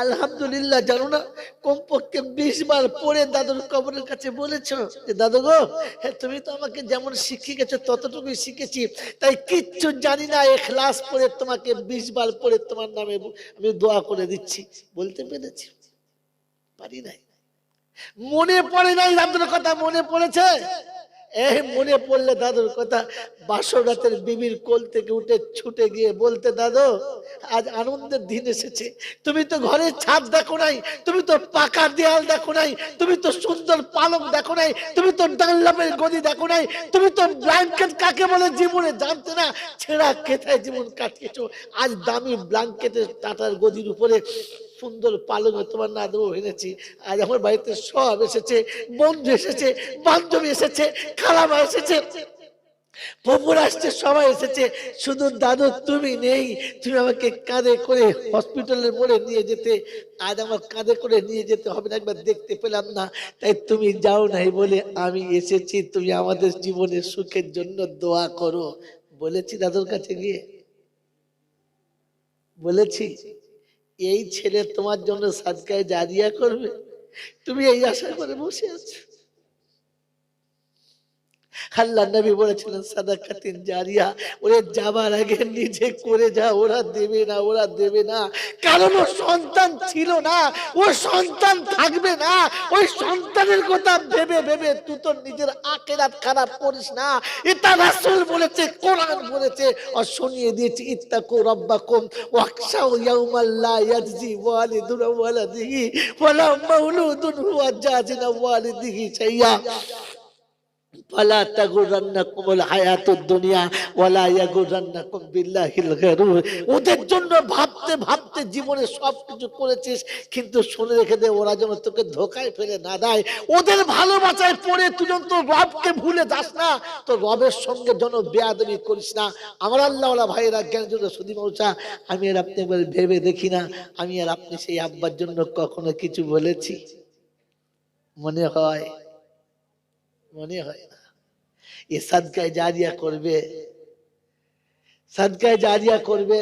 আলহামদুলিল্লাহ জানো না? কমপক্ষে 20 বার পড়ে দাদুর কবরের কাছে বলেছো যে দাদু গো, তুমি তো আমাকে যেমন শিখিয়ে গেছো ততটুকুই শিখেছি, তাই কিচ্ছু জানি না, ইখলাস পড়ে তোমাকে 20 বার পড়ে তোমার নামে আমি দোয়া করে দিচ্ছি। বলতে পেরেছি? পারি নাই। মনে পড়ে নাই দাদুর কথা? মনে পড়েছে? মনে পড়লে দাদুর কথা বাসর রাতের বিবির কোল থেকে উঠে ছুটে গিয়ে বলতে, দাদু আজ আনন্দের দিন এসেছে, তুমি তো ঘরের ছাদ দেখো নাই, তুমি তো পাকা দেয়াল দেখো নাই, তুমি তো সুন্দর পালং দেখো নাই, তুমি তো ডানলামের গদি দেখো নাই, তুমি তো ব্ল্যাঙ্কেট কাকে বলে জীবনে জানতে না, ছেঁড়া কেথায় জীবন কাটিয়েছো। আজ দামি ব্ল্যাঙ্কেটের টাটার গদির উপরে সুন্দর পালং তোমার না দেবো এনেছি। আজ আমার বাড়িতে সব এসেছে, বন্ধু এসেছে, বান্ধবী এসেছে, খালামা এসেছে, পুকুর আসছে, সবাই এসেছে, শুধু দাদু তুমি নেই। তুমি আমাকে কাঁধে করে হসপিটালের মোড়ে নিয়ে যেতে, আজ আমার কাঁধে করে নিয়ে যেতে হবে না, একবার দেখতে পেলাম না, তাই তুমি যাও নাই বলে আমি এসেছি, তুমি আমাদের জীবনের সুখের জন্য দোয়া করো। বলেছি দাদুর কাছে গিয়ে? বলেছি? এই ছেলে তোমার জন্য সাদকায়ে জারিয়া করবে, তুমি এই আশা করে বসে আছো। আল্লাহ নবী বলেছিলেন সাদাকাতিন জারিয়া, ওরে যাবার আগে নিজে করে যা, ওরা দেবে না, ওরা দেবে না, কারণ ও সন্তান ছিল না, ও সন্তান থাকবে না, ওই সন্তানের কথা ভেবে ভেবে তুই তো নিজের আখিরাত খারাপ করিস না। এটা রাসূল বলেছে, কোরআন বলেছে, আর শুনিয়ে দিয়েছে, ইত্তাকু রাব্বাকুম ওয়াখশাউ ইয়াওমাল লা ইয়াজজি ওয়ালিদুন ওয়ালাদিহি ওয়ালা মাউলুদুন হুয়া জাযিন ওয়ালিদিহি শাইয়া ফালা তাগুরান্নাকুমুল হায়াতুদ দুনিয়া ওয়ালা ইয়াগুরান্নাকুম বিল্লাহিল গারুর। ওদের জন্য ভাবতে ভাবতে জীবনে সবকিছু করেছিস, কিন্তু শুনে রেখে দে, ওরা যেন তোকে ধোকায় ফেলে না দেয়। ওদের ভালোবাসায় পড়ে তুই যেন তোর রবকে ভুলে যাস না, তোর রবের সঙ্গে যেন বেয়াদবি করিস না। আমার আল্লাহওয়ালা ভাইয়েরা, জ্ঞানযোগ্য সুধী মৌসা, আমি আর আপনি একবার ভেবে দেখি না, আমি আর আপনি সেই আব্বার জন্য কখনো কিছু বলেছি? মনে হয়? মনে হয় না। এ সাদকায়ে জারিয়া করবে, সাদকায়ে জারিয়া করবে।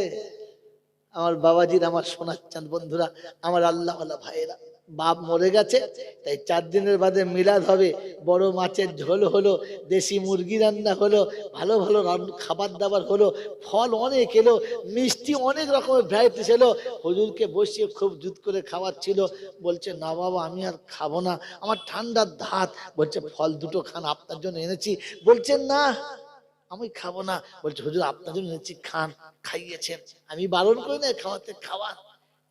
আমার বাবাজির, আমার সোনার চাঁদ বন্ধুরা, আমার আল্লাহওয়ালা ভাইয়েরা, বাপ মরে গেছে, তাই 4 দিনের বাদে মিলাদ হবে। বড় মাছের ঝোল হলো, দেশি মুরগি রান্না হলো, ভালো ভালো খাবার দাবার হলো, ফল অনেক এলো, মিষ্টি অনেক রকমের ভ্যারাইটিস এলো। হুজুরকে বসিয়ে খুব জুত করে খাওয়াচ্ছিল। বলছে না বাবা আমি আর খাবো না, আমার ঠান্ডার ধাত। বলছে ফল 2টো খান, আপনার জন্য এনেছি। বলছেন না আমি খাবো না। বলছে হুজুর আপনার জন্য এনেছি, খান। খাইয়েছেন, আমি বারণ করি না খাওয়াতে, খাওয়ান।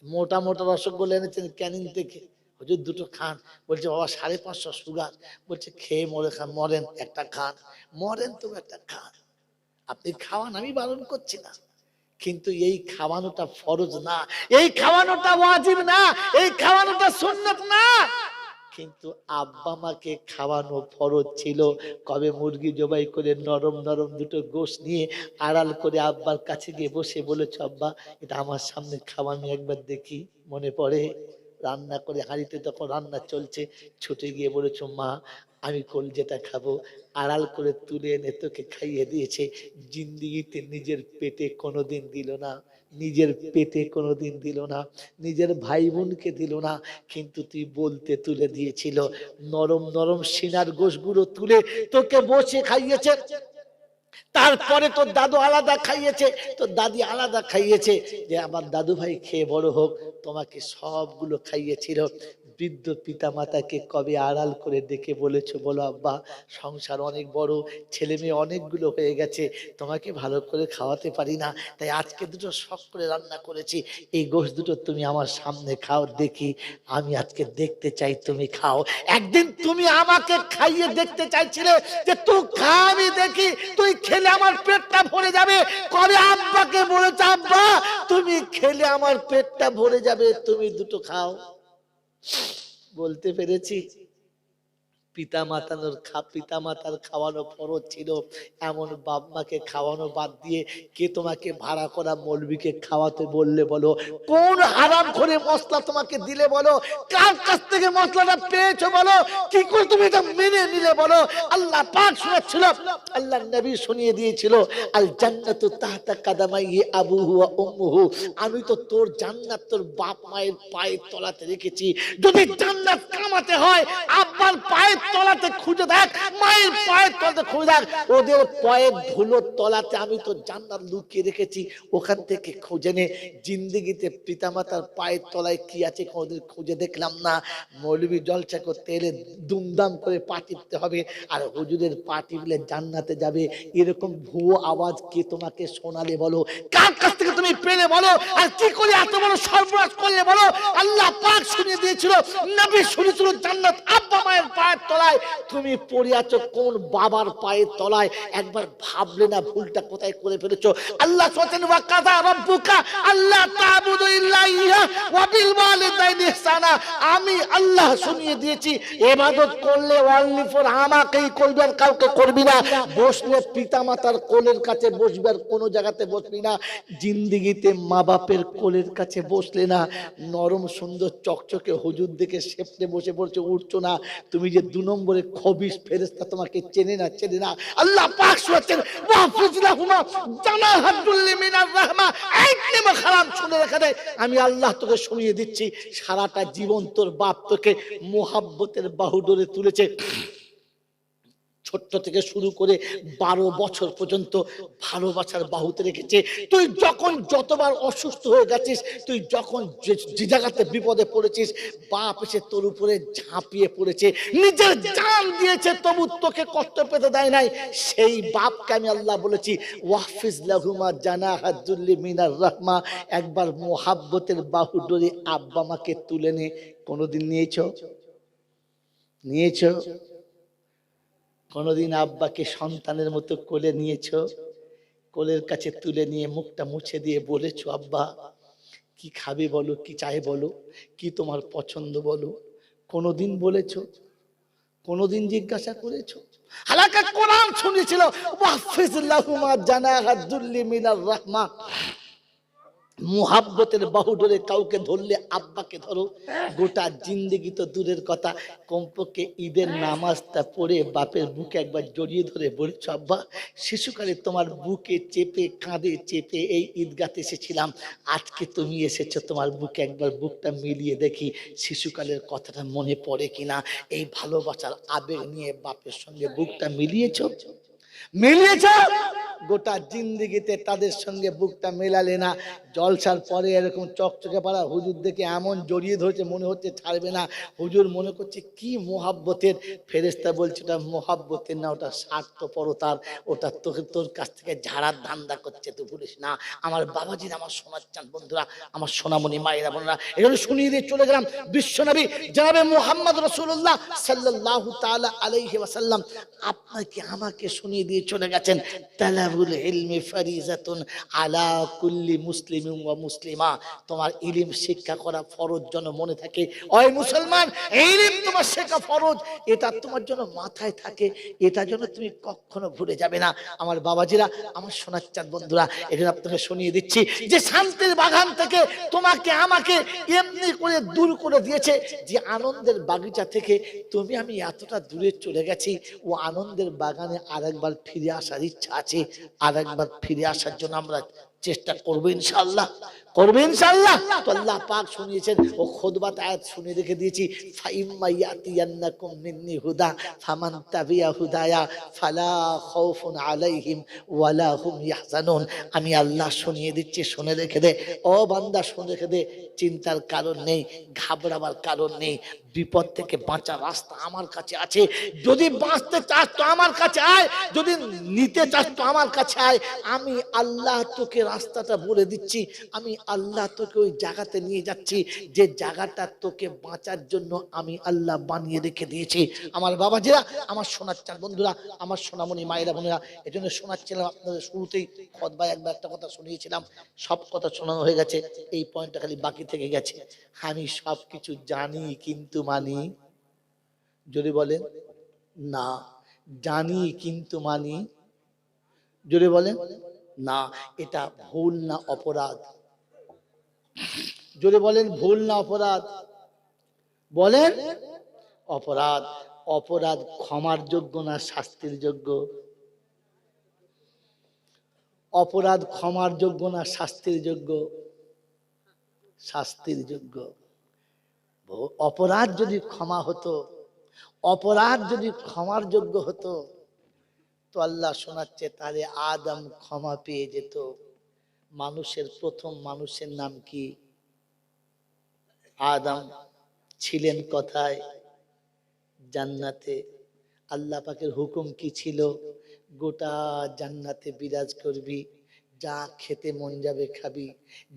মোটা মোটা রসগোল্লা এনেছেন ক্যানিং থেকে, হুজুর 2টো খান। বলছে বাবা 550 সুগার। বলছে খেয়ে মরে খান, মরেন একটা খান, মরেন তবু একটা খান, আপনি খাওয়ান, আমি বারণ করছি না। কিন্তু এই খাওয়ানোটা ফরজ না, এই খাওয়ানোটা ওয়াজিব না, এই খাওয়ানোটা সুন্নাত না। কিন্তু আব্বা মাকে খাওয়ানো ফরজ ছিল। কবে মুরগি জবাই করে নরম নরম দুটো গোশত নিয়ে আড়াল করে আব্বার কাছে গিয়ে বসে বলেছ, আব্বা এটা আমার সামনে খাওয়ানো একবার দেখি। মনে পড়ে রান্না করে হাঁড়িতে তখন রান্না চলছে, ছুটে গিয়ে বলেছো, মা আমি কলজেটা খাবো। আড়াল করে তুলে এনে তোকে খাইয়ে দিয়েছে। জিন্দিগিতে নিজের পেটে কোনোদিন দিল না, নিজের পেটে কোনোদিন দিল না, নিজের ভাই বোনকে দিল না, কিন্তু তুই বলতে তুলে দিয়েছিল। নরম নরম সিনার গোশগুলো তুলে তোকে বসে খাইয়েছে। তারপরে তোর দাদু আলাদা খাইয়েছে, তোর দাদি আলাদা খাইয়েছে, যে আমার দাদু ভাই খেয়ে বড় হোক। তোমাকে সবগুলো খাইয়েছিল। বৃদ্ধ পিতা মাতাকে কবে আড়াল করে ডেকে বলেছো, বলো আব্বা সংসার অনেক বড়, ছেলে মেয়ে অনেকগুলো হয়ে গেছে, তোমাকে ভালো করে খাওয়াতে পারি না, তাই আজকে দুটো শখ করে রান্না করেছি, এই গোশত দুটো তুমি আমার সামনে খাও দেখি, আমি আজকে দেখতে চাই তুমি খাও। একদিন তুমি আমাকে খাইয়ে দেখতে চাইছিলে যে তুই খা আমি দেখি, তুই খেলে আমার পেটটা ভরে যাবে। কবে আব্বাকে বলেছো, আব্বা তুমি খেলে আমার পেটটা ভরে যাবে, তুমি দুটো খাও। বলতে পেরেছি? পিতা মাতার খাওয়ানো ফরজ ছিল। এমন বাপ মাকে খাওয়ানো বাদ দিয়ে কে তোমাকে ভাড়া করা মৌলবীকে খাওয়াতে বললে বলো? কোন হারাম করে মশলা তোমাকে দিলে বলো? কার কাছ থেকে মশলাটা পেয়েছো বলো? কি করে তুমি এটা মেনে নিলে বলো? আল্লাহ পাক শোনাচ্ছিল, আল্লাহর নবী শুনিয়ে দিয়েছিল, আল জান্নাতু তাহতা কাদামাইহি আবুহু ওয়া উম্মুহু, আমি তো তোর জান্নাত তোর বাপ মায়ের পায়ের তলাতে রেখেছি। যদি জান্নাত কামাতে হয় আব্বার পায়ের তলাতে খুঁজে দেখ, মায়ের পায়ের তলাতে খুঁজে দেখ, ওদের পায়ের ধুলোর তলাতে আমি তো জান্নাত লুকিয়ে রেখেছি, ওখান থেকে খুঁজে নে। জিন্দেগিতে পিতামাতার পায়ের তলায় কি আছে কোনোদিন খুঁজে দেখলাম না। মৌলবী জলসা করতে এলে দুমদাম করে পা টিপতে হবে, আর হুজুরের পা টিপলে জান্নাতে যাবে, এরকম ভুয়ো আওয়াজ কে তোমাকে শোনালে বলো? কার কাছ থেকে তুমি পেলে বলো? আর কি করে এত বড় সর্বনাশ করলে বলো? আল্লাহ পাক শুনিয়ে দিয়েছিল, নবী শুনিয়েছিল, জান্নাত আব্বা মায়ের পায়ের তলায়। তুমি পড়ে আছো কোন বাবার পায়ের তলায়? একবার ভাবলে না ভুলটা কোথায় করে ফেলেছো? আল্লাহ বলেন, ওয়া কাযা রাব্বুকা আল্লা তা'বুদু ইল্লা ইয়্যাহু ওয়া বিল ওয়ালিদাইনি ইহসানা। আমি আল্লাহ শুনিয়ে দিয়েছি, ইবাদত করলে অনলি ফর আমাকেই করবি, আর কাউকে করবি না। বসলে পিতামাতার কোলের কাছে বসবি, আর কোনো জায়গাতে বসবি না। জিন্দেগিতে মা বাপের কোলের কাছে বসলে না, নরম সুন্দর চকচকে হুজুর দেখে সেপটে বসে পড়ছে, উঠছো না। তুমি যে 2 নম্বরে খবিস ফেরেশতা তোমাকে চেনে না, চেনে না। আল্লাহ পাক শুনাচ্ছেন, ওয়াহফিজ লাহুমা জানাহাতুল মিনার রাহমা, এইখানে হারাম শুনে রেখে দেয়। আমি আল্লাহ তোকে শুনিয়ে দিচ্ছি, সারাটা জীবন তোর বাপ তোকে মোহাব্বতের বাহুডোরে তুলেছে। ছোট্ট থেকে শুরু করে 12 বছর পর্যন্ত ভালোবাসার বাহুতে রেখেছে। তুই যখন যতবার অসুস্থ হয়ে গেছিস, তুই যখন যে জায়গাতে বিপদে পড়েছিস, বাপ এসে তোর উপরে ঝাঁপিয়ে পড়েছে, নিজের জান দিয়েছে, তবু তোকে কষ্ট পেতে দেয় নাই। সেই বাপকে আমি আল্লাহ বলেছি, ওয়াহফিজ লাহুমা জানাহাতুল্লি মিনার রাহমা। একবার মোহাব্বতের বাহু ডোরে আব্বা মাকে তুলে নে। কোনোদিন নিয়েছো? কোনদিন আব্বাকে সন্তানের মতো কোলে নিয়েছো? কোলের কাছে তুলে নিয়ে মুখটা মুছে দিয়ে বলেছো, আব্বা কি খাবে বলো, কি চাই বলো, কি তোমার পছন্দ বলো? কোনদিন বলেছো? কোনদিন জিজ্ঞাসা করেছো? হালাকা কোরআন শুনেছিল, ওয়াহফিজ লাহুমা জানাহাতুল্লি মিনার রাহমা। মুহাব্বতের বাহুডোরে কাউকে ধরলে আব্বাকে ধরো। গোটা জিন্দেগি তো দূরের কথা, কমপক্ষে ঈদের নামাজটা পড়ে বাপের বুকে একবার জড়িয়ে ধরে বলেছ, আব্বা শিশুকালে তোমার বুকে চেপে কাঁধে চেপে এই ঈদগাতে এসেছিলাম, আজকে তুমি এসেছো, তোমার বুকে একবার বুকটা মিলিয়ে দেখি শিশুকালের কথাটা মনে পড়ে কিনা। এই ভালোবাসার আবেগ নিয়ে বাপের সঙ্গে বুকটা মিলিয়েছো? গোটা জিন্দেগিতে তাদের সঙ্গে বুকটা মেলালে না। জলসার পরে এরকম চকচকে পাড়া হুজুর দেখে এমন জড়িয়ে ধরেছে, মনে হচ্ছে ছাড়বে না। হুজুর মনে করছে কি মোহাব্বতের। ফেরেশতা বলছে ওটা মোহাব্বতের না, ওটা স্বার্থপরতার, ওটা তোকে তোর কাছ থেকে ঝাড়ার ধান্দা করছে, তুই ভুলিস না। আমার বাবাজির, আমার সোনার চাঁদ বন্ধুরা, আমার সোনামণি মায়েরা বোনেরা, এগুলো শুনিয়ে দিয়ে চলে গেলাম। বিশ্বনবী জনাবে মুহাম্মদ রাসূলুল্লাহ সাল্লাল্লাহু তাআলা আলাইহি ওয়াসাল্লাম আপনাকে আমাকে শুনিয়ে দিয়ে চলে গেছেন, তালা তালাবুল ইলমি ফারিজাতুন আলা কুল্লি মুসলিমিন ওয়া মুসলিমা, তোমার ইলম শিক্ষা করা ফরজ যেন মনে থাকে। ওই মুসলমান, ইলম তোমার শেখা ফরজ, এটা তোমার জন্য মাথায় থাকে, এটা যেন তুমি কখনো ভুলে যাবে না। আমার বাবাজিরা, আমার সোনার চাঁদ বন্ধুরা, এখানে আপনাকে শুনিয়ে দিচ্ছি যে শান্তির বাগান থেকে তোমাকে আমাকে এমনি করে দূর করে দিয়েছে যে আনন্দের বাগিচা থেকে তুমি আমি এতটা দূরে চলে গেছি। ও আনন্দের বাগানে আরেকবার ফিরে আসার ইচ্ছা আছে, আরেকবার ফিরে আসার জন্য আমরা চেষ্টা করবো ইনশাআল্লাহ, করবে ইনশাআল্লাহ। তো আল্লাহ পাক শুনিয়েছেন ও খুতবাতে আয়াত শুনিয়ে রেখে দিয়েছি, ফাইম্মা ইয়াতিয়ান্নাকুম মিন্নি হুদা ফামান তাবিয়া হুদায়া ফালা খাউফুন আলাইহিম ওয়ালা হুম ইয়াহজানুন। আমি আল্লাহ শুনিয়ে দিচ্ছি, শুনে রেখে দে ও বান্দা, শুনে রেখে দে, চিন্তার কারণ নেই, ঘাবড়াবার কারণ নেই। বিপদ থেকে বাঁচার রাস্তা আমার কাছে আছে। যদি বাঁচতে চাস তো আমার কাছে আয়, যদি নিতে চাস তো আমার কাছে আয়। আমি আল্লাহ তোকে রাস্তাটা বলে দিচ্ছি, আমি আল্লাহ তোকে ওই জায়গাতে নিয়ে যাচ্ছি যে জায়গাটা তোকে বাঁচার জন্য আমি আল্লাহ বানিয়ে রেখে দিয়েছি। আমার বাবাজিরা, আমার শোনাচ্ছেন বন্ধুরা, আমার সোনামণি মায়েরা বোনেরা, এই জন্য শোনাচ্ছিলাম আপনাদের শুরুতেই খুতবায় একবার একটা কথা শুনিয়েছিলাম, সব কথা শোনানো হয়ে গেছে, এই পয়েন্টটা খালি বাকি থেকে গেছে। আমি সব কিছু জানি কিন্তু মানি, যদি বলেন না। জানি কিন্তু মানি, যদি বলেন না। এটা ভুল না অপরাধ? যদি বলেন ভুল না অপরাধ? বলেন অপরাধ। অপরাধ ক্ষমার যোগ্য না শাস্তির যোগ্য? অপরাধ ক্ষমার যোগ্য না শাস্তির যোগ্য? শাস্তির যোগ্য। অপরাধ যদি ক্ষমা হতো, অপরাধ যদি ক্ষমার যোগ্য হতো, তো আল্লাহ শোনাচ্ছে তাহলে আদম ক্ষমা পেয়ে যেত। মানুষের প্রথম মানুষের নাম কি? আদম। ছিলেন কোথায়? জান্নাতে। আল্লাহ পাকের হুকুম কি ছিল? গোটা জান্নাতে বিরাজ করবি, যা খেতে মন যাবে খাবি,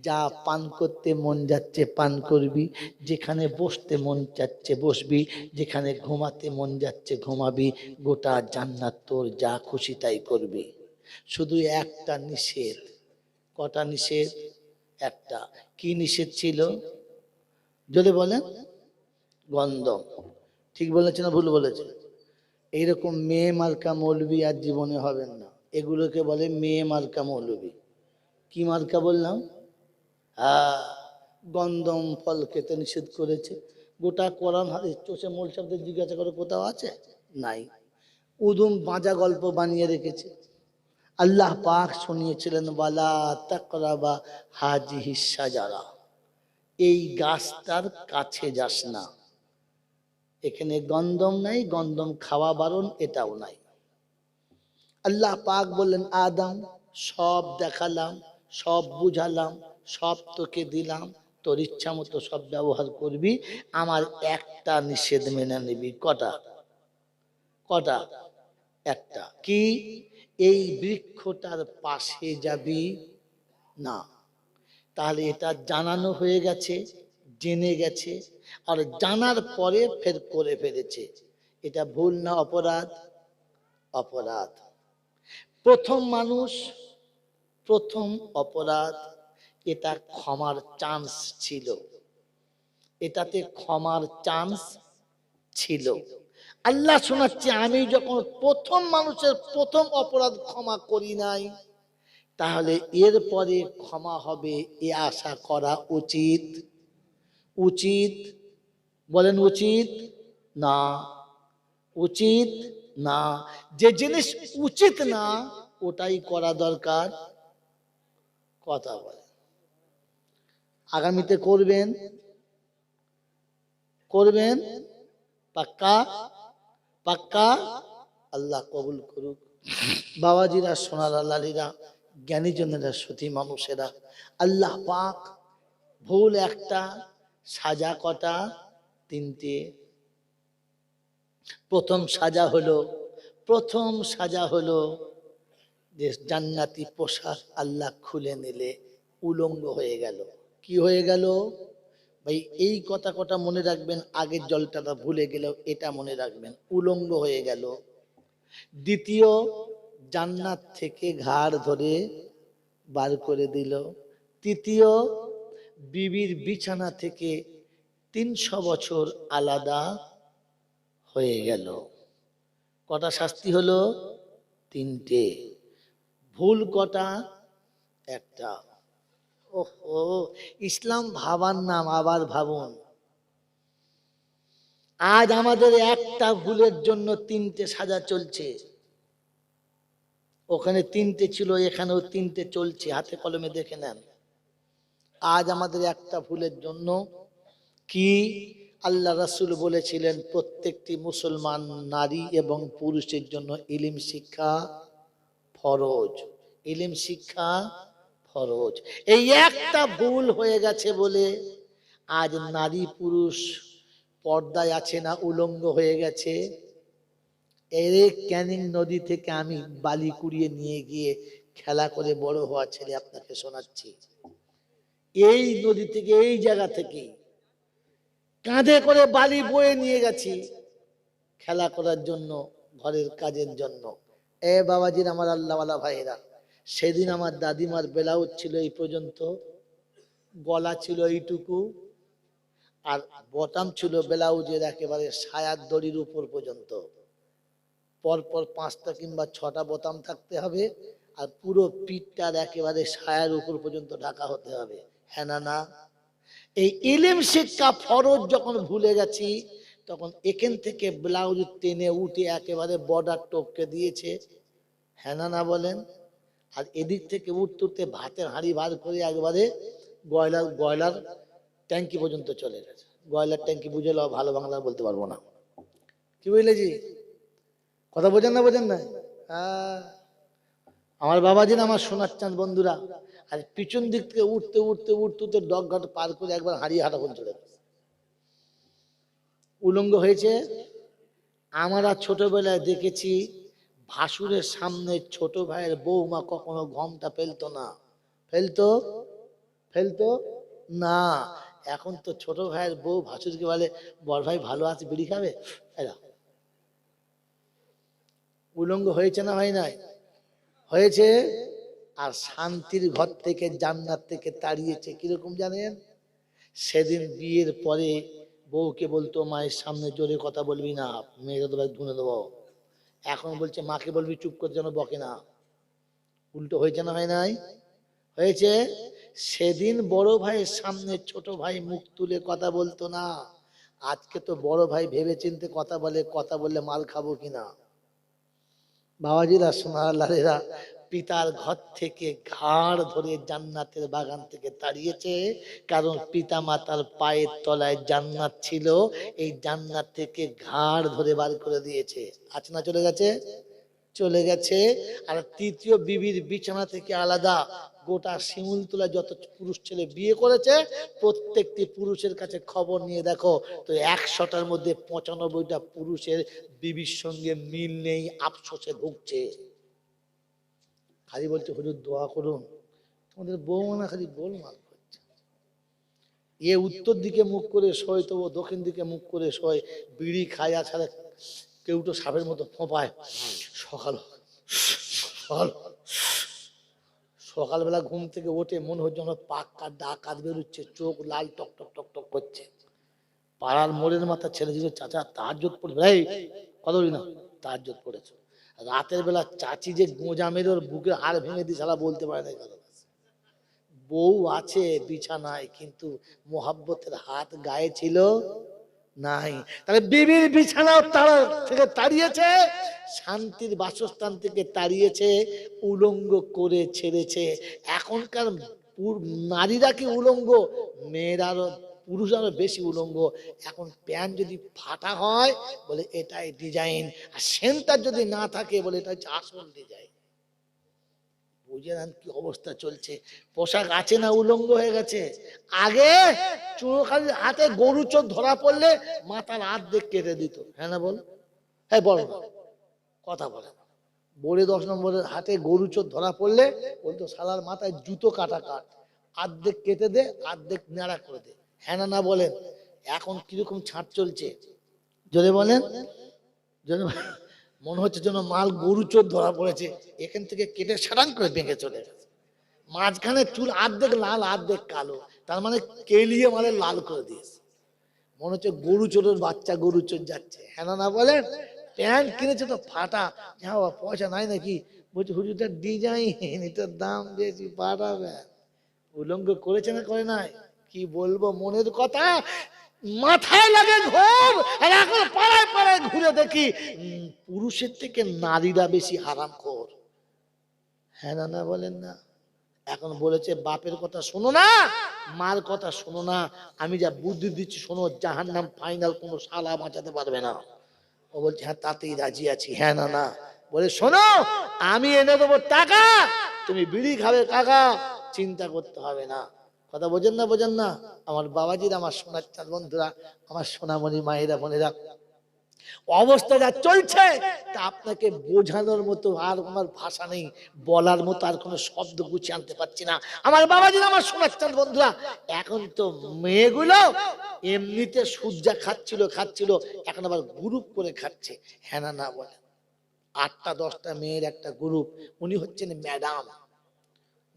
যা পান করতে মন যাচ্ছে পান করবি, যেখানে বসতে মন যাচ্ছে বসবি, যেখানে ঘুমাতে মন যাচ্ছে ঘুমাবি, গোটা জান্নাত তোর, যা খুশি তাই করবি। শুধু একটা নিষেধ। কটা নিষেধ? একটা। কি নিষেধ ছিল? যদি বলেন গন্ধম। ঠিক বলেছে না ভুল বলেছে? এইরকম মেয়ে মার্কা মৌলবি আর জীবনে হবেন না। এগুলোকে বলে মেয়ে মার্কা মৌলবি। কি মার্কা বললাম? হ্যাঁ, গন্ধম ফল খেতে নিষেধ করেছে। গোটা কোরআন হাদিস চষে মোল শব্দের জিজ্ঞাসা করে কোথাও আছে? নাই। উদুম বাঁজা গল্প বানিয়ে রেখেছে। আল্লাহ পাক শুনিয়েছিলেন ওয়ালা তাকরাবা হাজিহি শাজারা, এই গাছটার কাছে যাস না। এখানে গন্ধম নাই, গন্ধম খাওয়া বারণ, এটাও নাই। আল্লাহ পাক বললেন আদম সব দেখালাম, সব বুঝালাম, সব তোকে দিলাম, তোর ইচ্ছা মতো সব ব্যবহার করবি, আমার একটা নিষেধ মেনে নিবি। কটা? কটা? একটা। কি? এই বৃক্ষটার পাশে যাবি না। তাহলে এটা জানানো হয়ে গেছে, জেনে গেছে, আর জানার পরে ফের করে ফেলেছে। এটা ভুল না অপরাধ? অপরাধ। প্রথম মানুষ, প্রথম অপরাধ, এটা ক্ষমার চান্স ছিল, এটাতে ক্ষমার চান্স ছিল। আল্লাহ শোনাচ্ছে আমি যখন প্রথম মানুষের প্রথম অপরাধ ক্ষমা করি নাই, তাহলে এরপরে ক্ষমা হবে এ আশা করা উচিত? উচিত? বলেন উচিত না? উচিত না। যে জিনিস উচিত না ওটাই করা দরকার। কথা বলে আগামীতে করবেন? করবেন? পাক্কা? পাক্কা? আল্লাহ কবুল করুক। বাবাজিরা, সোনারা, লালীরা, জ্ঞানীজনেরা, সতী মানুষেরা, আল্লাহ পাক ভুল একটা, সাজা কটা? তিনটে। প্রথম সাজা হলো, প্রথম সাজা হলো যে জান্নাতি পোশাক আল্লাহ খুলে নিলে উলঙ্গ হয়ে গেল। কি হয়ে গেল ভাই? এই কথা কটা মনে রাখবেন, আগের জলটা ভুলে গেলেও এটা মনে রাখবেন, উলঙ্গ হয়ে গেল। দ্বিতীয়, জান্নাত থেকে ঘাড় ধরে বার করে দিল। তৃতীয়, বিবির বিছানা থেকে 300 বছর আলাদা হয়ে গেল। কটা শাস্তি হলো? 3টে। ভুল কটা? একটা। ওহো, ইসলাম ভাবার নাম, আবার ভাবুন। আজ আমাদের একটা ভুলের জন্য 3টে সাজা চলছে। ওখানে 3টে ছিল, এখানেও 3টে চলছে, হাতে কলমে দেখে নেন। আজ আমাদের একটা ভুলের জন্য কি? আল্লাহ রাসূল বলেছিলেন প্রত্যেকটি মুসলমান নারী এবং পুরুষের জন্য ইলম শিক্ষা ফরজ। ইলম শিক্ষা ফরজ। এই একটা ভুল হয়ে গেছে বলে আজ নারী পুরুষ পর্দায় আছে না উলঙ্গ হয়ে গেছে। এই ক্যানিং নদী থেকে আমি বালি কুড়িয়ে নিয়ে গিয়ে খেলা করে বড় হওয়া ছেলে আপনাকে শোনাচ্ছি। এই নদী থেকে, এই জায়গা থেকে কাঁধে করে বালি বয়ে নিয়ে গেছি খেলা করার জন্য, ঘরের কাজের জন্য। এ বাবাজির, আমার আল্লাহওয়ালা ভাইরা, সেদিন আমার দাদিমার ব্লাউজ ছিল এই পর্যন্ত, গলা ছিল এইটুকু, আর বটাম ছিল ব্লাউজের একেবারে সায়ার দড়ির উপর পর্যন্ত। পরপর 5টা কিংবা 6টা বোতাম থাকতে হবে, আর পুরো পিঠটার একেবারে সায়ার উপর পর্যন্ত ঢাকা হতে হবে। হ্যাঁ না না? এই ইলম শিক্ষা ফরজ যখন ভুলে গেছি, তখন এখান থেকে ব্লাউজ টেনে উঠে একেবারে বর্ডার টপকে দিয়েছে। হ্যাঁ না না বলেন? আর এদিক থেকে উঠতে উঠতে ভাতের হাঁড়ি বার করে একবারে গয়লার ট্যাঙ্কি পর্যন্ত চলে গেছে। গয়লার ট্যাঙ্কি বুঝে লো, ভালো বাংলা বলতে পারবো না। কি বুঝলে জি? কথা বোঝেন না? বোঝেন না? আমার বাবাজি, আমার সোনার চাঁদ বন্ধুরা, আর পিছন দিক থেকে উঠতে উঠতে উঠতে উঠতে ডগঘাট পার করে একবার হারিয়ে হাঁটা করে চলে গেছে। উলঙ্গ হয়েছে। আমরা ছোটবেলায় দেখেছি ভাসুরের সামনে ছোট ভাইয়ের বৌমা কখনো গমটা ফেলতো না। ফেলতো? ফেলতো না। এখন তো ছোট ভাইয়ের বউ ভাসুরকে বলে, বড় ভাই ভালো আছে, বিড়ি খাবে? এরা উলঙ্গ হয়েছে না হয় নাই? হয়েছে। আর শান্তির ঘর থেকে, জান্নাত থেকে তাড়িয়েছে। কিরকম জানেন? সেদিন বিয়ের পরে বউকে বলতো মায়ের সামনে জোরে কথা বলবি না, মেয়েকে তো ধুনে দেবো। এখন বলছে মাকে বলবি চুপ করে, যেন বকে না। উল্টো হয়েছে না হয় নাই? হয়েছে। সেদিন বড় ভাইয়ের সামনে ছোট ভাই মুখ তুলে কথা বলতো না। আজকে তো বড় ভাই ভেবে চিনতে কথা বলে, কথা বললে মাল খাবো কিনা। বাবাজিরা, সোনালালেরা, পিতার ঘর থেকে ঘাড় ধরে জান্নাতের বাগান থেকে তাড়িয়েছে, কারণ পিতা মাতার পায়ের তলায় জান্নাত ছিল। এই জান্নাত থেকে ঘাড় ধরে বার করে দিয়েছে। আজ না চলে গেছে? চলে গেছে। আর তৃতীয়, বিবির বিছানা থেকে আলাদা। গোটা শিমুলতলা যত পুরুষ ছেলে বিয়ে করেছে, প্রত্যেকটি পুরুষের কাছে খবর নিয়ে দেখো তো 100টার মধ্যে 95টা পুরুষের বিবির সঙ্গে মিল নেই, আফসোসে ভুগছে। খালি বলছে হুজুর দোয়া করুন। তোমাদের বৌমানা খালি গোলমাল করছে। এ উত্তর দিকে মুখ করে শোয়, তো ও দক্ষিণ দিকে মুখ করে শোয়। বিড়ি খায়, ছাড়া কেউ তো সাপের মতো ফোঁপায়। সকালবেলা ঘুম থেকে ওঠে, মনে হচ্ছে যেন পাক্কা ডাকাত বেরোচ্ছে, চোখ লাল টক টক টক টক করছে। পাড়ার মোড়ের মাথা ছেলে দিল, চাচা তাহাজ্জুদ পড়বে? এই কত না তাহাজ্জুদ পড়েছ? রাতের বেলা চাচি যে গোঁজা মেরে ওর বুকের হাড় ভেঙে দিয়ে সারা বলতে পারে না। বউ আছে বিছানায়, কিন্তু মোহাব্বতের হাত গায়ে ছিল নাই। তাহলে বিবির বিছানাও তারা থেকে তাড়িয়েছে, শান্তির বাসস্থান থেকে তাড়িয়েছে, উলঙ্গ করে ছেড়েছে। এখনকার নারীরা কি উলঙ্গ? মেয়েরারও, পুরুষারও বেশি উলঙ্গ। এখন প্যান্ট যদি ফাটা হয় বলে এটাই ডিজাইন, আর সেন্টার যদি না থাকে বলে এটা হচ্ছে আসল ডিজাইন। বুঝে নেন কি অবস্থা চলছে। পোশাক আছে না উলঙ্গ হয়ে গেছে। আগে চুরখালির হাতে গরু চোর ধরা পড়লে মাথার অর্ধেক কেটে দিত। হ্যাঁ না বল? হ্যাঁ বল, কথা বলে। বলে 10 নম্বরের হাতে গরু চোর ধরা পড়লে বলতো শালার মাথায় জুতো কাটা কাট, অর্ধেক কেটে দে, অর্ধেক নেড়া করে দে। হ্যাঁ না না বলেন? এখন কিরকম ছাড় চলছে জোরে বলেন। মনে হচ্ছে যেন মাল গরু চোর ধরা পড়েছে, এখান থেকে কেটে সারাং করে ভেঙে চলে গেছে। মাঝখানে চুল আর্ধেক লাল আর্ধেক কালো, তার মানে কেলিয়ে মালে লাল করে দিয়েছে। মনে হচ্ছে গরু চোরের বাচ্চা গরু চোর যাচ্ছে। হ্যাঁ না বলেন? প্যান্ট কিনেছে তো ফাটা, হ্যাঁ পয়সা নাই নাকি? বলছে হুজুরটার ডিজাইন, এটার দাম বেশি, পাঠাবে। উলঙ্গ করেছে না করে নাই? কি বলবো মনের কথা, মাথায় লাগে ঘোর। আর এখন পাড়ায় পাড়ায় ঘুরে দেখি পুরুষের থেকে নারীরা বেশি হারামখোর। হ্যাঁ না বলেন না? এখন বলেছে বাপের কথা শোনো না, মার কথা শোনো না, আমি যা বুদ্ধি দিচ্ছি শোনো, জাহান্নাম ফাইনাল, কোনো শালা বাঁচাতে পারবে না। ও বলছে হ্যাঁ তাতেই রাজি আছি। হ্যাঁ না বলে শোনো, আমি এনে দেবো টাকা, তুমি বিড়ি খাবে কাকা, চিন্তা করতে হবে না। কথা বোঝেন না বোঝেন না? আমার বাবাজির, আমার সোনার চাঁদ বন্ধুরা, আমার সোনামণি মায়েরা বোনেরা, অবস্থা যা চলছে তা আপনাকে বোঝানোর মতো আর আমার ভাষা নেই, বলার মতো আর কোনো শব্দ গুছিয়ে আনতে পারছি না। আমার বাবাজি, আমার শোনার চান বন্ধুরা, এখন তো মেয়েগুলো এমনিতে সূর্যা খাচ্ছিল, এখন আবার গ্রুপ করে খাচ্ছে। হ্যাঁ না বলে 8টা 10টা মেয়ের একটা গ্রুপ, উনি হচ্ছেন ম্যাডাম।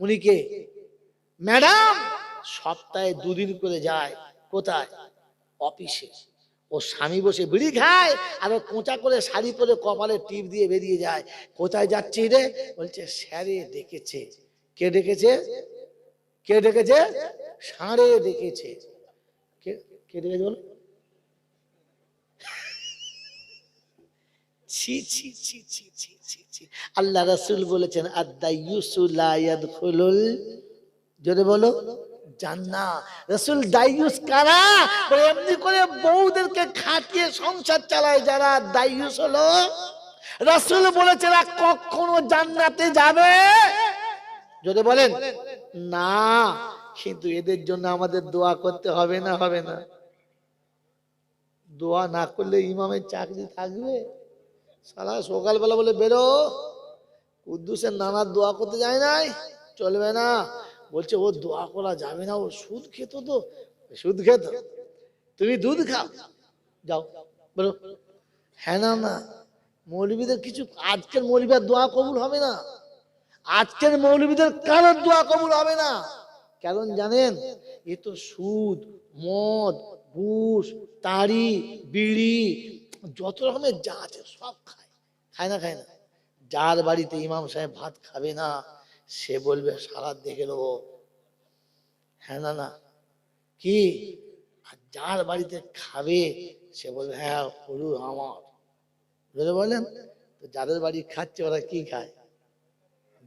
উনি কে? ম্যাডাম। সপ্তাহে 2 দিন করে যায় কোথায়? অফিসে। ও স্বামী বসে বিড়ি খায় আর ও কোঁচা করে শাড়ি পরে কপালে টিপ দিয়ে বেরিয়ে যায়। কোথায় যাচ্ছি রে? বলছে স্যারে ডেকেছে। কে ডেকেছে? কে ডেকেছে? সারে ডেকেছে। কে ডেকেছে বল? ছি ছি ছি ছি ছি ছি ছি। আল্লাহ রাসূল বলেছেন আদ-দাইয়ুসু লা ইয়াদখুলুল, জোরে বলো, জান্নাত। রাসূল দাইয়ুস কারা? এমনি করে বউদেরকে খাটিয়ে সংসার চালায় যারা, দাইয়ুস হলো। রাসূল বলেছেন কখনো জান্নাতে যাবে, যদি বলেন না। কিন্তু এদের জন্য আমাদের দোয়া করতে হবে না? হবে না? দোয়া না করলে ইমামের চাকরি থাকবে? সারা সকালবেলা বলে বেরো, কুদ্দুসের নানার দোয়া করতে যায় নাই, চলবে না। বলছে ও দোয়া করা যাবে না, ও সুদ খেত, তো সুদ খেত, তুমি দুধ খাও, যাও বলো। হ্যাঁ না মৌলবীদের কিছু, আজকের মৌলবীর দোয়া কবুল হবে না, আজকের মৌলবীদের কারোর দোয়া কবুল হবে না। কারণ জানেন, এ তো সুদ, মদ, ঘুষ, তাড়ি, বিড়ি, যত রকমের যা আছে সব খায়। খায় না? খায় না? যার বাড়িতে ইমাম সাহেব ভাত খাবে না, সে বলবে সারা দেখে নেবো। হ্যাঁ না কি? আর যার বাড়িতে খাবে সে বলবে হ্যাঁ হলু আমার। যদি বলেন তো যাদের বাড়ি খাচ্ছে ওরা কি খায়?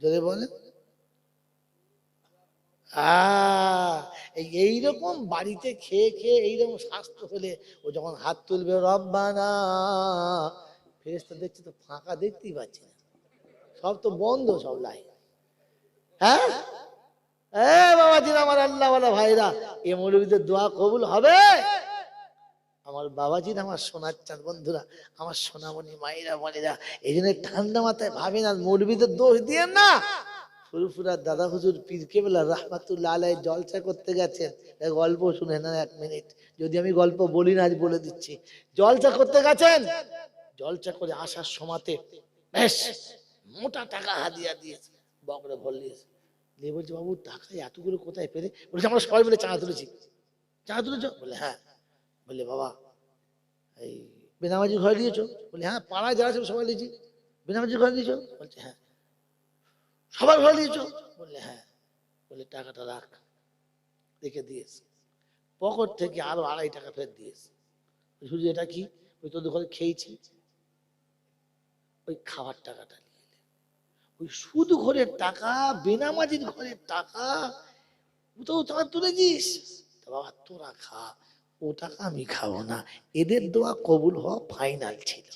যদি বলেন এইরকম বাড়িতে খেয়ে খেয়ে এইরকম স্বাস্থ্য হলে ও যখন হাত তুলবে রব্বানা, ফেরেশতা দেখছে তো ফাঁকা, দেখতেই পাচ্ছি না, সব তো বন্ধ, সব লাইন। হ্যাঁ বাবাজিরা, আমার আল্লাহওয়ালা ভাইরা, এ মৌলবীদের দোয়া কবুল হবে? আমার বাবাজিরা, আমার সোনার চাঁদ বন্ধুরা, আমার সোনামণি মায়েরা বোনেরা, এই জন্য ঠান্ডা মাথায় ভাবেন আর মৌলবীদের দোষ দিয়েন না। ফুরফুরা দাদা হুজুর পীর কেবলা রাহমাতুল্লাহ আলাইহি জলসা করতে গেছেন, গল্প শুনে না 1 মিনিট, যদি আমি গল্প বলি না আজ বলে দিচ্ছি। জলসা করতে গেছেন, জলসা করে আসার সময়তে বেশ মোটা টাকা হাদিয়া দিয়েছে, বকরে ভর দিয়েছে। দিয়ে বলছে বাবু টাকা এতগুলো কোথায় পেলে? বলছে আমরা সবাই মিলে চাঁদা তুলেছি। চাঁদা তুলেছ? বলে হ্যাঁ। বললে বাবা এই বেনামাজি ঘরে দিয়েছো? বলে হ্যাঁ, পাড়ায় যারা ছিল সবাই দিয়েছি। বেনামাজি ঘরে দিয়েছো? বলছে হ্যাঁ। সবার ঘরে দিয়েছো? বললে হ্যাঁ। বলে টাকাটা রাখ, রেখে দিয়েছে। পকেট থেকে আরো 2.5 টাকা ফেরত দিয়েছে। শুধু এটা কি? ওই তোদের ঘরে খেয়েছি, ওই খাবার টাকাটা নিয়ে এলে। ওই সুদ ঘরের টাকা, বেনামাজির ঘরের টাকা, তো তোরা তুলেছিস, বাবা তোরা খা, ও টাকা আমি খাবো না। এদের দোয়া কবুল হওয়া ফাইনাল ছিল।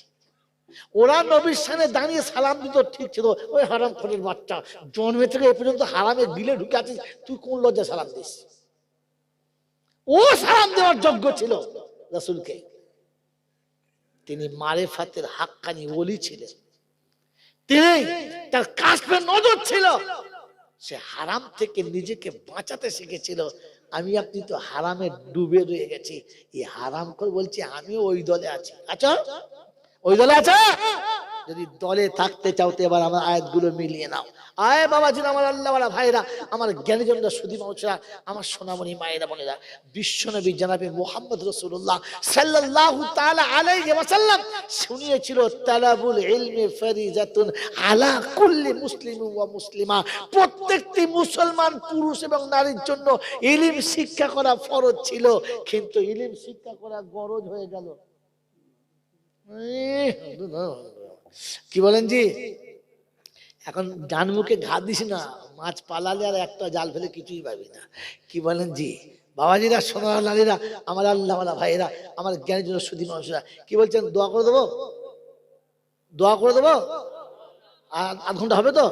ওরা নবীর সামনে দাঁড়িয়ে সালাম দিত, ঠিক ছিল। ওই হারাম খোরের বাচ্চা, জন্মে থেকে এ পর্যন্ত হারামে দিলে ঢুকে আছিস, তুই কোন লজ্জা সালাম দিস? ও সালাম দেওয়ার যোগ্য ছিল রাসূলকে। তিনি মারেফাতের হাক্কানি ওলি ছিলেন, তিনি, তার কাশফে নজর ছিল, সে হারাম থেকে নিজেকে বাঁচাতে শিখেছিল। আমি আপনি তো হারামে ডুবে রয়ে গেছি, এই হারাম করে বলছি আমিও ওই দলে আছি। আচ্ছা ওই দলে আছে? যদি দলে থাকতে চাও তো এবার আমার আয়াতগুলো মিলিয়ে নাও। আয় বাবাজি, আমার আল্লাহওয়ালা ভাইরা, আমার জ্ঞানীজনরা, সুধী মানুষরা, আমার সোনামণি মায়েরা বোনেরা, বিশ্বনবী জনাবে মুহাম্মদ রাসূলুল্লাহ সাল্লাল্লাহু তাআলা আলাইহি ওয়াসাল্লাম শুনিয়েছিল, তালাবুল ইলমি ফরিজাতুন আলা কুল্লি মুসলিম ওয়া মুসলিমা, প্রত্যেকটি মুসলমান পুরুষ এবং নারীর জন্য ইলম শিক্ষা করা ফরজ ছিল, কিন্তু ইলম শিক্ষা করা গরজ হয়ে গেল। কি বলেন জি? এখন ডান মুখে ঘা দিস না, মাছ পালালে আর একটা জাল ফেলে কিছুই পাবি না। কি বলেন জি? বাবাজিরা, সোনার নারীরা, আমার আল্লাহওয়ালা ভাইরা, আমার জ্ঞানের জন্য সুধী মানুষরা, কি বলছেন? দোয়া করে দেবো? দোয়া করে দেবো? আধ ঘন্টা হবে তো?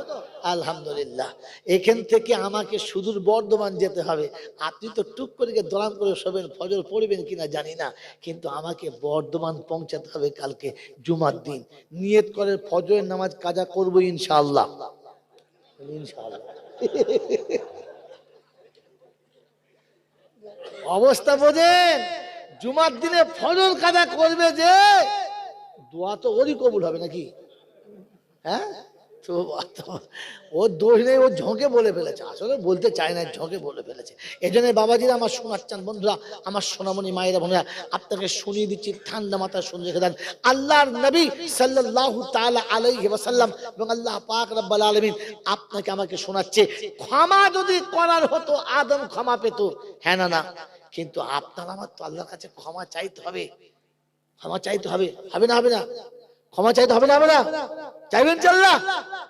আলহামদুলিল্লাহ। এখান থেকে আমাকে সুদূর বর্ধমান যেতে হবে। আপনি তো টুক করে দলান করে শোবেন, ফজর পড়বেন কিনা জানি না, কিন্তু আমাকে বর্ধমান পৌঁছাতে হবে কালকে জুমার দিন। নিয়ত করে ফজরের নামাজ কাজা করবো ইনশাআল্লাহ। ইনশাআল্লাহ। অবস্থা বোঝেন? জুমার দিনে ফজর কাজা করবে যে, দোয়া তো ওরই কবুল হবে নাকি? হ্যাঁ, তো ওর দোষ নেই, ও ঝোঁকে বলে ফেলেছে, আসলে বলতে চায় না, ঝোঁকে বলে ফেলেছে। এই জন্য বাবাজিরা, আমার শোনাচ্ছেন বন্ধুরা, আমার সোনামণি মায়েরা বোনেরা, আপনাকে শুনিয়ে দিচ্ছি, ঠান্ডা মাথায় শুনে রেখে দেন। আল্লাহর নবী সাল্লাল্লাহু তাআলা আলাইহি ওয়াসাল্লাম এবং আল্লাহ পাক রব্বুল আলামিন আপনাকে আমাকে শোনাচ্ছে, ক্ষমা যদি করার হতো আদম ক্ষমা পেত। হ্যাঁ না? না, কিন্তু আপনার আমার তো আল্লাহর কাছে ক্ষমা চাইতে হবে। ক্ষমা চাইতে হবে, হবে না? হবে না? ক্ষমা চাইতে হবে না? হবে না? চাইবেন আল্লাহ?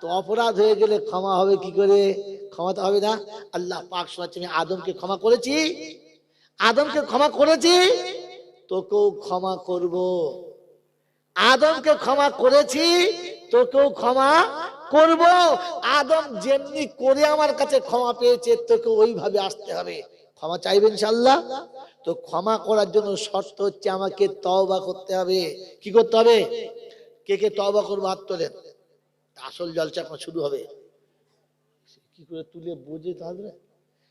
তো অপরাধ হয়ে গেলে ক্ষমা হবে কি করে? ক্ষমা তো হবে না। আল্লাহ পাক শোনাচ্ছেন, আমি আদমকে ক্ষমা করেছি, আদমকে ক্ষমা করেছি, তোকেও ক্ষমা করব। আদমকে ক্ষমা করেছি, তোকেও ক্ষমা করব। আদম যেমনি করে আমার কাছে ক্ষমা পেয়েছে, তোকে ওইভাবে আসতে হবে। ক্ষমা চাইবেন ইনশাআল্লাহ? তো ক্ষমা করার জন্য শর্ত হচ্ছে আমাকে তওবা করতে হবে। কি করতে হবে? কে কে তওবা করবো হাত তোলেন। আসল জলসা এখন শুরু হবে। কি করে তুলে বুঝে? তাহলে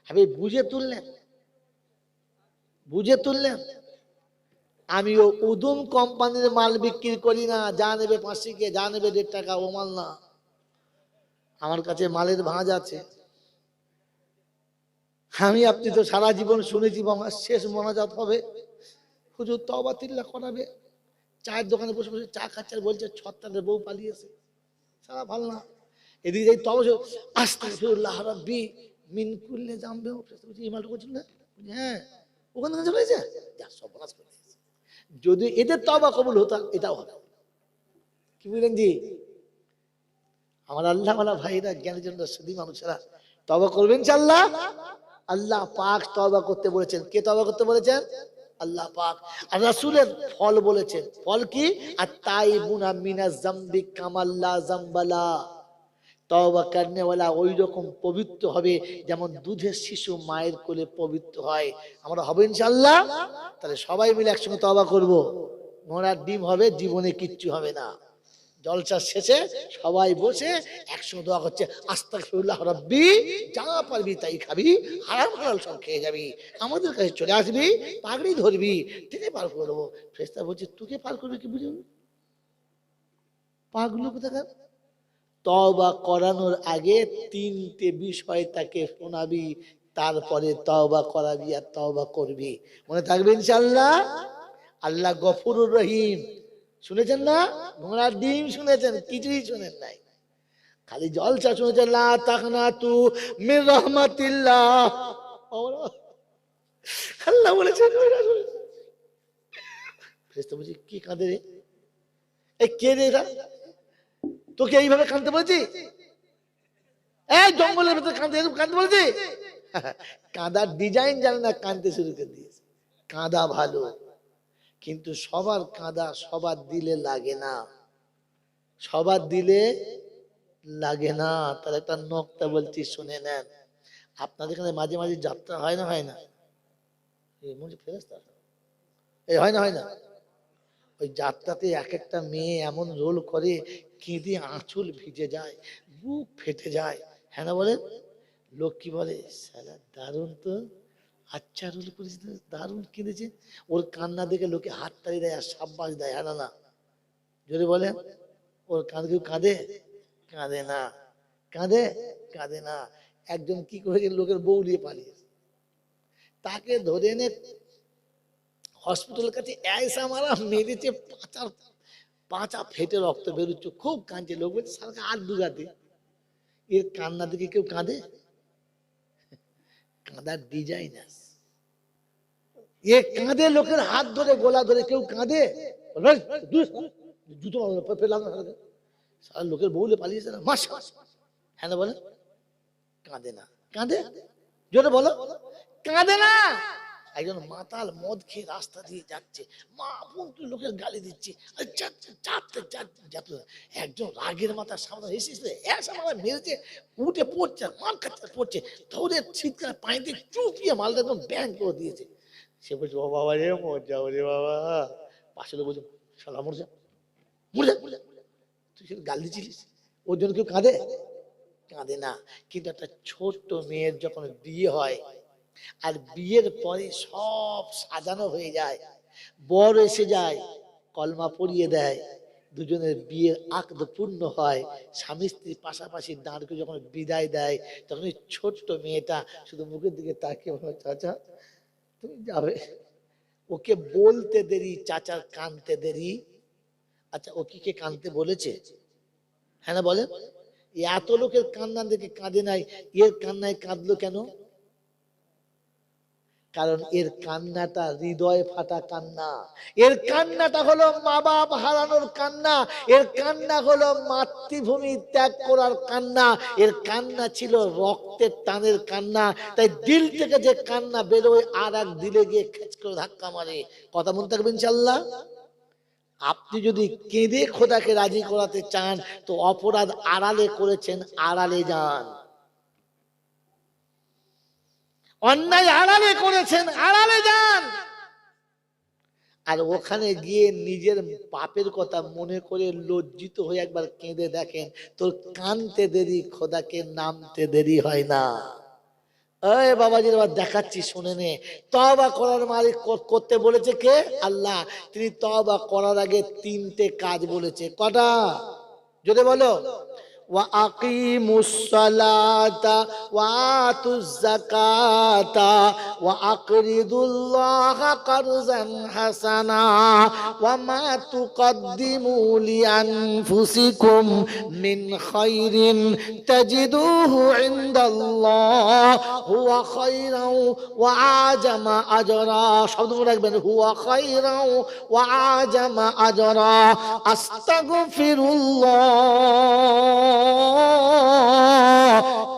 আমি বুঝে তুললেন, বুঝে তুললেন। আমিও উদুম কোম্পানির মাল বিক্রি করি না, যা নেবে 500 কে, যা নেবে 1.5 টাকা, ও মাল না। আমার কাছে মালের ভাঁজ আছে। আমি আপনি তো সারা জীবন শুনেছি, আমার শেষ মোনাজাত হবে, হুজুর তওবা তিল্লা করাবে। চায়ের দোকানে বসে বসে চা খাচ্ছে আর বলছে ছত্তারের বউ পালিয়েছে, সারা ভালো না। এদিকে যাই তবে আস্তাগফিরুল্লাহ রাব্বি মিন কুল্লি যামবি, এই মালটা করছেন না? হ্যাঁ, ওখান থেকে চলে গেছে, যা সব বনাস করে দিয়েছে। যদি এদের তওবা কবুল হতো, এটাও হবে। কি বুঝলেন জি? আমার আল্লাহওয়ালা ভাইরা, জ্ঞানের জন্য সুধী মানুষেরা, তওবা করবেন ইনশাআল্লাহ। আল্লাহ পাক তওবা করতে বলেছেন। কে তওবা করতে বলেছেন? আল্লাহ পাক। আর রাসূলের ফল বলেছেন। ফল কি? আত-তাইবুনা মিনাজ যামবি কামাল্লা যামবালা। তওবা করনে ওয়ালা ওই রকম পবিত্র হবে যেমন দুধের শিশু মায়ের কোলে পবিত্র হয়। আমরা হবে ইনশাআল্লাহ। তাহলে সবাই মিলে একসঙ্গে তওবা করব। ঘোড়ার ডিম হবে, জীবনে কিচ্ছু হবে না। জলসা শেষে সবাই বসে একসঙ্গে দোয়া করছে, আস্তাগফিরুল্লাহ রাব্বি, যা পারবি তাই খাবি, হারাম হালাল সব খেয়ে যাবি, আমাদের কাছে চলে আসবি, পাগড়ি ধরবি, টেনে পার করে দেবো। ফেরেশতা বলছে, তোকে পার করবে কি বুঝুন? পাগলু কোথাকার। তওবা করানোর আগে 3টে বিষয় তাকে শোনাবি, তারপরে তওবা করাবি আর তওবা করবি। মনে থাকবে ইনশাআল্লাহ। আল্লাহ গফুরুর রহিম। শুনেছেন না? ঘোড়ার ডিম শুনেছেন, কিছুই শুনেন নাই, খালি জলসা শুনেছেন। লা তাকনাতু মির রাহমাতিল্লাহ। আল্লাহ বলেছেন। ফেরেশতা বলছে, কি কাঁদে রে? এই কে রে এরা? তোকে এইভাবে কাঁদতে বলেছি? এই জঙ্গলের ভেতরে কাঁদতে, এরকম কাঁদতে বলেছি? কাঁদার ডিজাইন জানে না, কাঁদতে শুরু করে দিয়েছে। কাঁদা ভালো, কিন্তু সবার কাঁদা সবার দিলে লাগে না, সবার দিলে লাগে না। তার একটা নকতা বলছি, শুনে নেন। আপনাদের এখানে মাঝে মাঝে যাত্রা হয় না? হয় না? ফেরেশতা এই হয় না? হয় না? ওই যাত্রাতে এক একটা মেয়ে এমন রোল করে, কেঁদে আঁচল ভিজে যায়, বুক ফেটে যায়। হ্যাঁ না বলেন? লোক কি বলে, শালা দারুণ তো, আচ্ছা রোল করেছে, দারুণ কেঁদেছে। ওর কান্না দেখে লোকে হাততালি দেয় আর সাব্বাস দেয়। হ্যাঁ না? না, জোরে বলেন। ওর কাঁধে কেউ কাঁদে? কাঁদে না। কাঁদে? কাঁদে না। একজন কি করেছে, লোকের বউ নিয়ে পালিয়েছে, তাকে ধরে এনে হসপিটালের কাছে ऐसा মারা মেরেছে, পাঁচা ফেটে রক্ত বেরোচ্ছে, খুব কাঁদছে। লোক বলছে সারাকে আর দুগাতে। এর কান্না দিকে কেউ কাঁদে? কাঁদার ডিজাইনার। এ কাঁদে লোকের হাত ধরে, গলা ধরে, কেউ কাঁদে? জুতো সারা লোকের বউলে পালিয়েছে না, মাস। হ্যাঁ না বলে? কাঁদে না। কাঁদে? জোরে বলো। কাঁদে না। একজন মাতাল মদ খেয়ে রাস্তা দিয়ে যাচ্ছে, মা বোন লোকের গালি দিচ্ছে, একজন রাগের মাথার সামনে এসেছে, মেরেছে, উঠে পড়ছে, মার খাচ্ছে, পড়ছে, ধরে চিৎকার পানি দিয়ে চুপিয়ে মালটা একদম ব্যাং করে দিয়েছে। সে বলছে ও বাবা রে, মর যাও রে বাবা। পাশে লোক বলছে শালা মর যা, মর যা, তুই সেটা গাল দিচ্ছিলিস। ওর জন্য কেউ কাঁদে? কাঁদে না। কিন্তু একটা ছোট্ট মেয়ের যখন বিয়ে হয়, আর বিয়ের পরে সব সাজানো হয়ে যায়, বর এসে যায়, কলমা পড়িয়ে দেয়, দুজনের বিয়ের আকদ পূর্ণ হয়, স্বামী স্ত্রী পাশাপাশি দাঁড় করে যখন বিদায় দেয়, তখন ওই ছোট্ট মেয়েটা শুধু মুখের দিকে তাকিয়ে বলে চাচা তুমি যাবে। ওকে বলতে দেরি, চাচার কানতে দেরি। আচ্ছা ও কি কে কানতে বলেছে? হ্যাঁ না বলে? এত লোকের কান্না দেখে কাঁদে নাই, এর কান্নায় কাঁদলো কেন? কারণ এর কান্নাটা হৃদয় ফাটা কান্না। এর কান্নাটা হলো মা বাপ হারানোর কান্না। এর কান্না হলো মাতৃভূমি ত্যাগ করার কান্না। এর কান্না ছিল রক্তের টানের কান্না। তাই দিল থেকে যে কান্না বেরোয় আর এক দিলে গিয়ে খেচ করে ধাক্কা মারে। কথা মনে থাকবে ইনশাআল্লাহ। আপনি যদি কেঁদে খোদাকে রাজি করাতে চান, তো অপরাধ আড়ালে করেছেন, আড়ালে যান। অন্যায় আড়ালে করেছেন, আড়ালে যান। আর ওখানে গিয়ে নিজের পাপের কথা মনে করে লজ্জিত হয়ে একবার কেঁদে দেখেন, তোর কানতে দেরি, খোদাকে নামতে দেরি হয় না। এই বাবাজির আবার দেখাচ্ছি, শুনে নে। তওবা করার মালিক করতে বলেছে কে? আল্লাহ। তিনি তওবা করার আগে তিনটে কাজ বলেছে। কটা? যদি বলো, وَأَقِيمُوا الصَّلَاةَ وَآتُوا الزَّكَاةَ وَأَقْرِضُوا اللَّهَ قَرْضًا حَسَنًا وَمَا تُقَدِّمُوا لِأَنفُسِكُم مِّنْ خَيْرٍ تَجِدُوهُ عِندَ اللَّهِ هُوَ خَيْرًا وَأَعْظَمَ أَجْرًا। শব্দ মনে রাখবেন, হুয়া খায়রান ওয়া আ'জামা আজরা। আস্তাগফিরুল্লাহ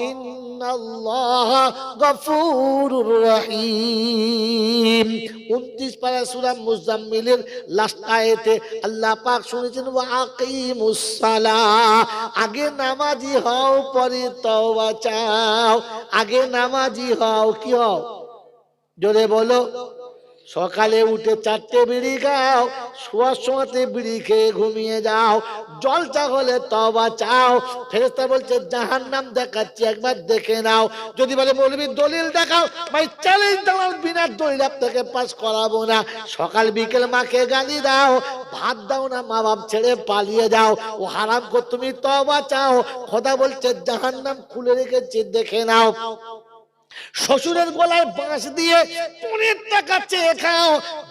ইন্নাল্লাহ গফুরুর রহিম। 29 পারা সূরা মুজাম্মিলের লাস্ট আয়াতে আল্লাহ পাক শুনেছেন ওয়া আকিমুস সালাহ। আগে নামাজি হও, পরে তওবা চাও। আগে নামাজি হও, কি হও? জোরে বলো। সকালে উঠে 4টে বিড়ি খাও, শোয়ার সময়তে বিড়ি খেয়ে ঘুমিয়ে যাও। জলসা হলে তওবা চাও। ফেরেশতা বলছে জাহান্নাম দেখাচ্ছি, একবার দেখে নাও। যদি বলে মৌলবী দলিল দেখাও, ভাই চ্যালেঞ্জ দাও, বিনা দলিল আপনাকে পাস করাবো না। সকাল বিকেল মাকে গালি দাও, ভাত দাও না, মা বাপ ছেড়ে পালিয়ে যাও, ও হারাম কর, তুমি তওবা চাও। খোদা বলছে জাহান্নাম খুলে রেখেছে, দেখে নাও। শ্বশুরের গলায় বাঁশ দিয়ে পনের টাকা চেয়ে খাও,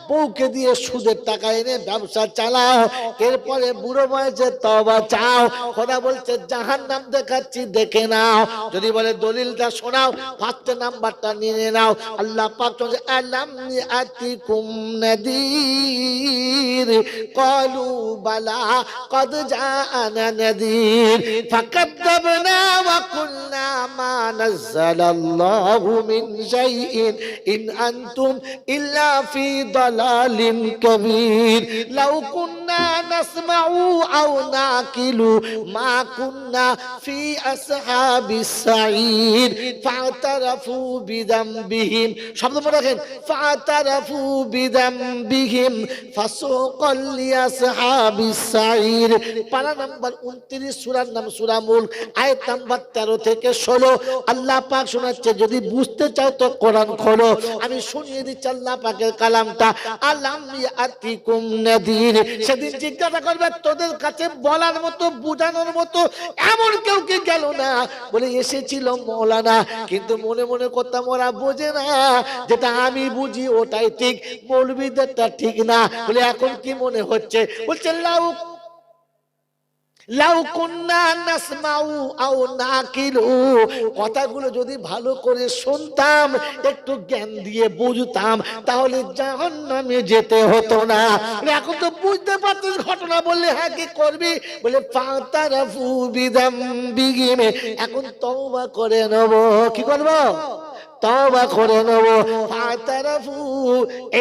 বউকে দিয়ে সুদের টাকা এনে ব্যবসা চালাও। এরপরে বুড়ো বয়সে তওবা চাও। খোদা বলছে জাহান্নাম দেখাচ্ছি, দেখে নাও। যদি বলে দলিলটা শোনাও, ফার্স্ট নাম্বারটা নিয়ে নাও। আল্লাহ পাক বলেন আলাম ইয়াতিকুম নাদির ক্বালু বালা ক্বাদ জাআনা নাদির ফাকাদ্দাবনা ওয়া কুলনা মা নাযালাল্লাহু মিন শাইইন ইন আনতুম ইল্লা ফি দালালিন কাবীর লাউ কুন্না নাসমাউ আও নাকিলু মা কুন্না ফি আসহাবিস সাঈর ফাতারাফু বিযামবিহিম। শব্দ মনে রাখেন, ফাতারাফু বিযামবিহিম ফাসুকাল লিআসহাবিস সাঈর। পারা নাম্বার 29, সূরার নাম সূরা মুলক, আয়াত নাম্বার 13 থেকে 16। আল্লাহ পাক শোনাচ্ছে, যদি যদি বুঝতে চাও তো কোরআন খোলো, আমি শুনিয়ে দিচ্ছি আল্লাহ পাকের কালামটা। আলাম ইয়াতিকুম নাদির, সেদিন জিজ্ঞাসা করবে তোদের কাছে বলার মতো বুঝানোর মতো এমন কেউ কি গেল না? বলে এসেছিল মৌলানা, কিন্তু মনে মনে কথা ওরা বোঝে না, যেটা আমি বুঝি ওটাই ঠিক, মৌলবীদেরটা ঠিক না। বলে এখন কি মনে হচ্ছে? বলছে লাউ লাউ কুন্না নাসমাউ আও নাকিলু, কথাগুলো যদি ভালো করে শুনতাম, একটু জ্ঞান দিয়ে বুঝতাম, তাহলে জাহান্নামে যেতে হতো না। এখন তো বুঝতে পারছিস ঘটনা, বললে হ্যাঁ কি করবি? বলে ফাতারাফু বিযামবিহিম, এখন তওবা করে নেব। কি করব? তওবা করে নেব। ফাতারাফু,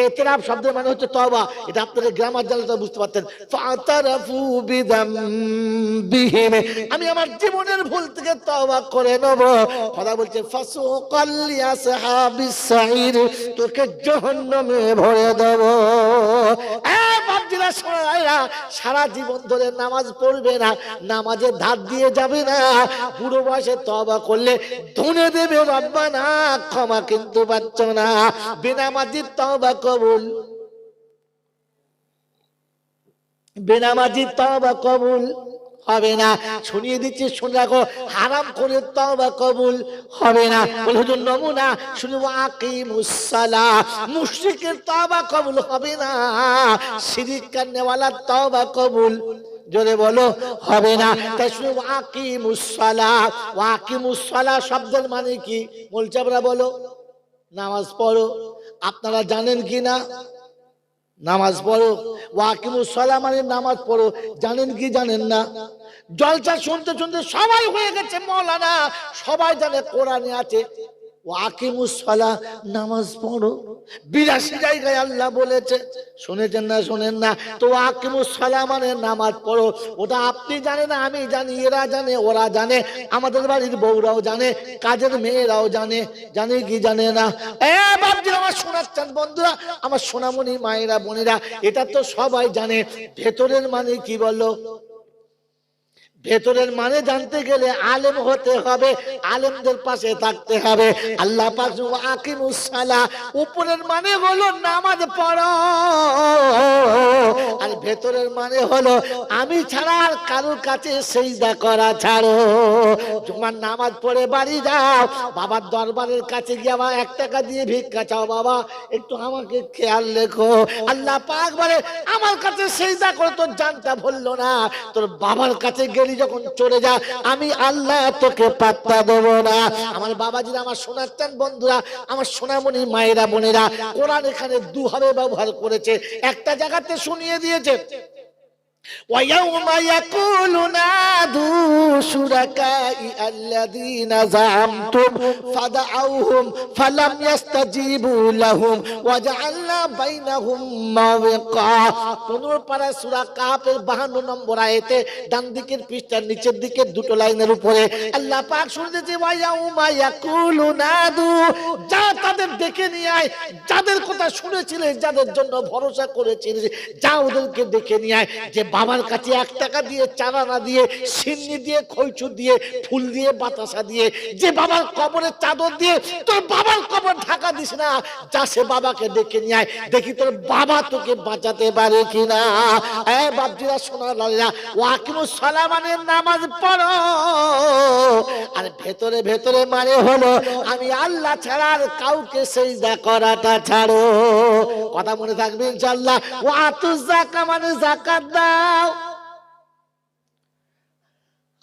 ইতিরাফ শব্দের মানে হচ্ছে তওবা, এটা আপনাদের গ্রামার জানলে তো বুঝতে পারতেন। ফাতারাফু বিযামবিহিম, আমি আমার জীবনের ভুল থেকে তওবা করে নেব। খোদা বলছে ফাসুকাল লিআসহাবিস সাইর, তোকে জাহান্নামে ভরে দেব। সারা জীবন ধরে নামাজ পড়বে না, নামাজের ধার দিয়ে যাবে না, বুড়ো বয়সে তওবা করলে ধুনে দেবে রব্বানা, ক্ষমা কিন্তু পাচ্ছ না। বেনামাজির তওবা কবুল, বেনামাজির তওবা কবুল হবে না। শুনিয়ে দিচ্ছি, শুনে রাখো, হারাম করে তওবা কবুল হবে না। বলে হুজুর নমুনা শুনে, আকিমুস সালাহ, মুশরিকের তওবা কবুল হবে না, শিরক করনেওয়ালার তওবা কবুল, জোরে বলো, হবে না। তাই শুনে আকিমুস সালাহ, আকিমুস সালাহ শব্দের মানে কি? মোলচাবরা বলো, নামাজ পড়ো। আপনারা জানেন কি না? নামাজ পড়ো। ওয়াকিমুস সালাহ মানে নামাজ পড়ো, জানেন কি জানেন না? জলসা শুনতে শুনতে সবাই হয়ে গেছে মৌলানা, সবাই জানে কোরআনে আছে ওয়াকিমুস সালাহ, নামাজ পড়ো। 82 জায়গায় আল্লাহ বলেছে, শুনেছেন না শোনেন না? তো ওয়াকিমুস সালাহ মানে নামাজ পড়ো, ওটা আপনি জানেন না, আমি জানি, এরা জানে, ওরা জানে, আমাদের বাড়ির বউরাও জানে, কাজের মেয়েরাও জানে। জানে কি জানে না? বাপজিরা আমার শোনাচ্ছেন বন্ধুরা, আমার সোনামণি মায়েরা বোনেরা, এটা তো সবাই জানে। ভেতরের মানে কি বলো? ভেতরের মানে জানতে গেলে আলেম হতে হবে, আলেমদের পাশে থাকতে হবে। আল্লাহ পাক আকিমুস সালাহ, উপরের মানে হলো নামাজ পড়ো, আর ভেতরের মানে হলো আমি ছাড়া আর কারোর কাছে সিজদা করা ছাড়ো। তোমার নামাজ পড়ে বাড়ি যাও, বাবার দরবারের কাছে গিয়ে আবার 1 টাকা দিয়ে ভিক্ষা চাও, বাবা একটু আমাকে খেয়াল রেখো। আল্লাহ পাক বলে আমার কাছে সিজদা করে তোর জানটা ভরলো না, তোর বাবার কাছে গেলি যখন চলে যা, আমি আল্লাহ তোকে পাত্তা দেব না। আমার বাবাজিরা আমার শোনাচ্ছেন বন্ধুরা, আমার সোনামণি মায়েরা বোনেরা, কোরআন এখানে দুভাবে ব্যবহার করেছে। একটা জায়গাতে শুনিয়ে দিয়েছে وَيَوْمَ يَقُولُ نَادُوا شُرَكَائِيَ الَّذِينَ زَعَمْتُمْ فَدَعَوْهُمْ فَلَمْ يَسْتَجِيبُوا لَهُمْ وَجَعَلْنَا بَيْنَهُمْ مَوْبِقًا। 15 পারা সূরা কাফের 52 নম্বর আয়াতে ডান দিকের পৃষ্ঠার নিচের দিকে দুটো লাইনের উপরে আল্লাহ পাক শুনতেছে ওয়ায়াউমা ইয়াকুলু নাদু, যা তাদের ডেকে নিয়ে আয়, যাদের কথা শুনেছিলেন, যাদের জন্য ভরসা করেছিলেন, যা ওদেরকে ডেকে নিয়ে আয়। যে বাবার কাছে 1 টাকা দিয়ে, চারা না দিয়ে, সিন্নি দিয়ে, খৈচু দিয়ে, ফুল দিয়ে, বাতাসা দিয়ে, যে বাবার কবরের চাদর দিয়ে তোর বাবার কবর ঢাকা দিস না, যা সে বাবাকে ডেকে নিয়ে আয়, দেখি তোর বাবা তোকে বাঁচাতে পারে কিনা। বাপজিরা সোনার লালেরা, ওয়াকিমুস সালাহ মানে নামাজ পড়ো, আর ভেতরে ভেতরে মানে হলো আমি আল্লাহ ছাড়া আর কাউকে সিজদা করাটা ছাড়ো। কথা মনে থাকবে ইনশাআল্লাহ। ওয়াতুজ যাকাত মানে যাকাত দাও,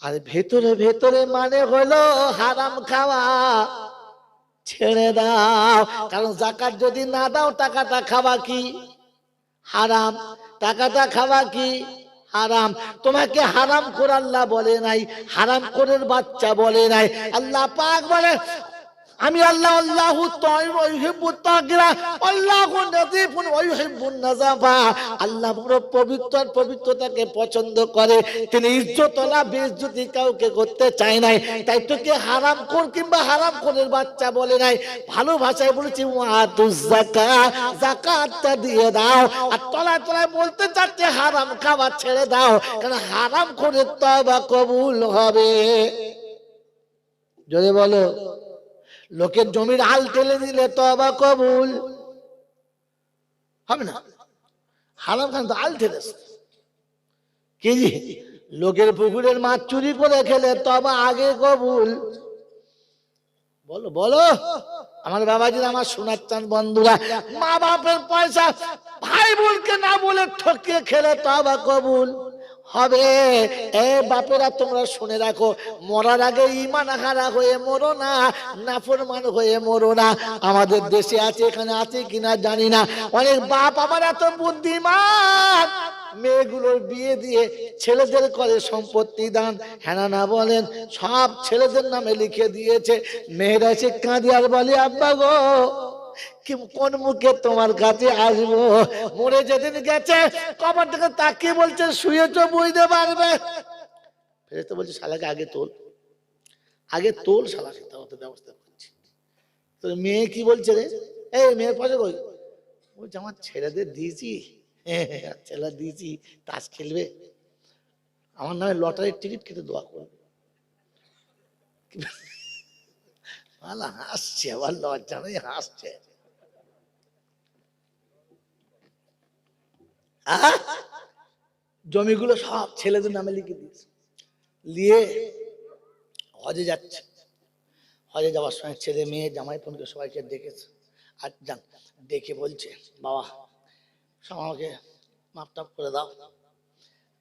আর ভেতরে ভেতরে মানে হলো হারাম খাওয়া ছেড়ে দাও। কারণ যাকাত যদি না দাও, টাকাটা খাওয়া কি হারাম, টাকাটা খাওয়া কি হারাম। তোমাকে হারাম করে আল্লাহ বলে নাই, হারাম করের বাচ্চা বলে নাই। আল্লাহ পাক বলে আমি আল্লাহ, আল্লাহু তাইয়্যিব ওয়া ইউহিব্বুত তাহহিরা, আল্লাহু নাযীফুন ওয়া ইউহিব্বুন নাযাফা। আল্লাহ বড় পবিত্র, পবিত্রতাকে পছন্দ করে, তিনি ইজ্জতওয়ালা, বেইজ্জতি কাউকে করতে চায় নাই। তাই তোকে হারাম কর কিংবা হারাম করের বাচ্চা বলে নাই, ভালো ভাষায় বলেছি ওয়াতুজ যাকাত, যাকাতটা দিয়ে দাও। আর তলায় তলায় বলতে চাচ্ছে হারাম খাওয়া ছেড়ে দাও, কারণ হারাম করে তওবা কবুল হবে। জোরে বলো। লোকের জমির হাল ঠেলে দিলে তওবা কবুল হবে না। হারাম খান তো হাল ঠেলেছে কি জি, লোকের পুকুরের মাছ চুরি করে খেলে তওবা আগে কবুল। বলো বলো আমার বাবাজিরা, আমার শোনার চান বন্ধুরা, মা বাপের পয়সা ভাই বোনকে না বলে ঠকিয়ে খেলে তওবা কবুল হবে। এ বাপেরা তোমরা শুনে রাখো, মরার আগে ঈমান হারা হয়ে মরো না, নাফরমান হয়ে মরো না। আমাদের দেশে আছে, এখানে আছে কিনা জানি না, অনেক বাপ আমার এত বুদ্ধিমান, মেয়েগুলোর বিয়ে দিয়ে ছেলেদের করে সম্পত্তি দান, হ্যাঁ না বলেন, সব ছেলেদের নামে লিখে দিয়েছে। মেয়েরা সে কাঁদি আর বলে আব্বা গো কোন মুখে তোমার কাছে আসবো, মরে যেদিন গেছে কবর থেকে তাকিয়ে বলছে শুয়েছ বুঝতে পারবে। ফেরেশতা বলছে শালাকে আগে তোল, আগে তোল শালাকে, তাও তো ব্যবস্থা করছি। তো মেয়ে কি বলছে রে, এই মেয়ের পয়সা কই? বলছে আমার ছেলেদের দিয়েছি, ছেলে দিয়েছি তাস খেলবে, আমার নামে লটারির টিকিট কেটে দোয়া করবে। ভালো হাসছে, আবার লজ্জা নেই হাসছে। জমিগুলো সব ছেলেদের নামে লিখে দিয়েছে, নিয়ে হজে যাচ্ছে। হজে যাওয়ার সময় ছেলে মেয়ে জামাই বোনকে সবাইকে ডেকেছে, আর যান ডেকে বলছে বাবা সব আমাকে মাপ টাপ করে দাও,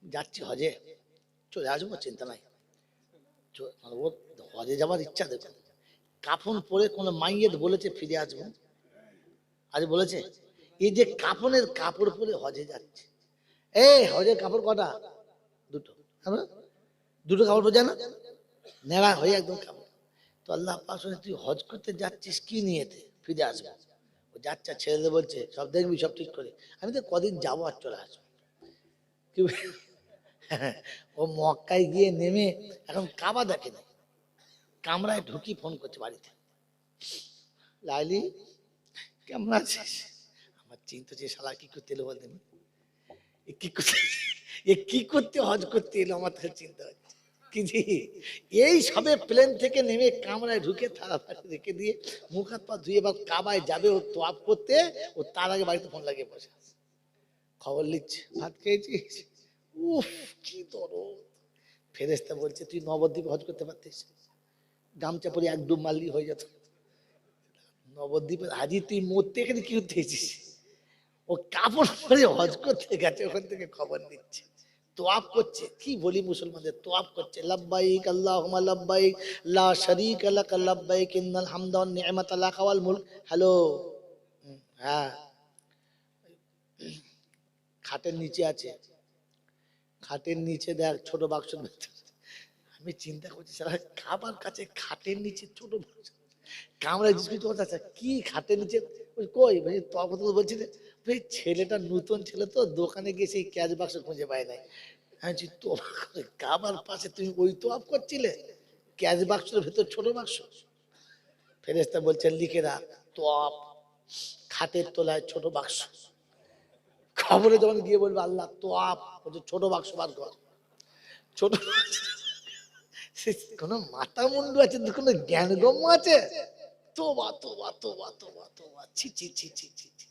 যাচ্ছি হজে, চলে আসবো চিন্তা নাই। ও হজে যাওয়ার ইচ্ছা, দেখো কাফন পরে কোনো মাইয়ের বলেছে ফিরে আসবো? আজ বলেছে? এই যে কাফনের কাপড় পরে হজে যাচ্ছে, এই হজের কাপড় কটা? দুটো, দুটো কাপড় পরে যায় না, নেড়া হয়ে একদম কাপড়। তো আল্লাহ পাক শুনে তুই হজ করতে যাচ্ছিস কি নিয়েতে ফিরে আসবে? ও যাচ্ছে, ছেলেদের বলছে সব দেখবি সব ঠিক করে, আমি তো কদিন যাবো আর চলে আসবো। ও মক্কায় গিয়ে নেমে এখন কাবা দেখে না, কামরায় ঢুকি ফোন করছে বাড়িতে, লাইলি কেমন আছিস? আমার চিন্তা হচ্ছে শালা কি করতে এলো বলতেন, কি করতে, এ কি করতে হজ করতে এলো, আমার তাহলে চিন্তা হচ্ছে কি জি, এই সবে প্লেন থেকে নেমে কামরায় ঢুকে তাড়াতাড়ি রেখে দিয়ে মুখ হাত পা ধুয়ে এবার কাবায় যাবে ও তোয়াফ করতে, ও তার আগে বাড়িতে ফোন লাগিয়ে বসে আছে, খবর লিখছে ভাত খেয়েছিস? উফ কি দরদ। ফেরেশতা বলছে তুই নবদ্বীপে হজ করতে পারতিস, গামছা পরে এক ডুব মারলি হয়ে যেত। নবদ্বীপের হাজি তুই মরতে এখানে কি করতে এসেছিস? ও কাপড় পরে হজ করতে গেছে, ওখান থেকে খবর নিচ্ছে, তোয়াফ করছে। কি বলি মুসলমানদের, তোয়াফ করছে, লাব্বাইক আল্লাহুম্মা লাব্বাইক লা শারীকা লাক লাব্বাইক ইন্নাল হামদা ওয়ান নি'মাতা লাক ওয়াল মুলক। হ্যালো, হ্যাঁ খাটের নিচে আছে, খাটের নিচে দেখ ছোট বাক্সের ভেতরে। আমি চিন্তা করছি সারা খাবার কাছে খাটের নিচে ছোট বাক্স, কামরায় জিজ্ঞেস করতে কি খাটের নিচে, কই ভাই তখন তো বলছি ভাই ছেলেটা নতুন ছেলে তো দোকানে গিয়ে সেই ক্যাশ বাক্স খুঁজে পায় নাই। আমি তো কাবার পাশে তুমি ওই তো আপ করছিলে, ক্যাশ বাক্সের ভেতর ছোট বাক্স। ফেরেশতা বলছে লিখে রাখ তোয়াপ, খাটের তলায় ছোট বাক্স। খবরে যখন গিয়ে বলবে আল্লাহ তোয়াপ, বলছে ছোট বাক্স বার কর। ছোট কোন মাথা মুন্ডু আছে, কোনো জ্ঞান গম্য আছে? তোবা তোবা তোবা তোবা তোবা, ছি ছি ছি ছি ছি ছি,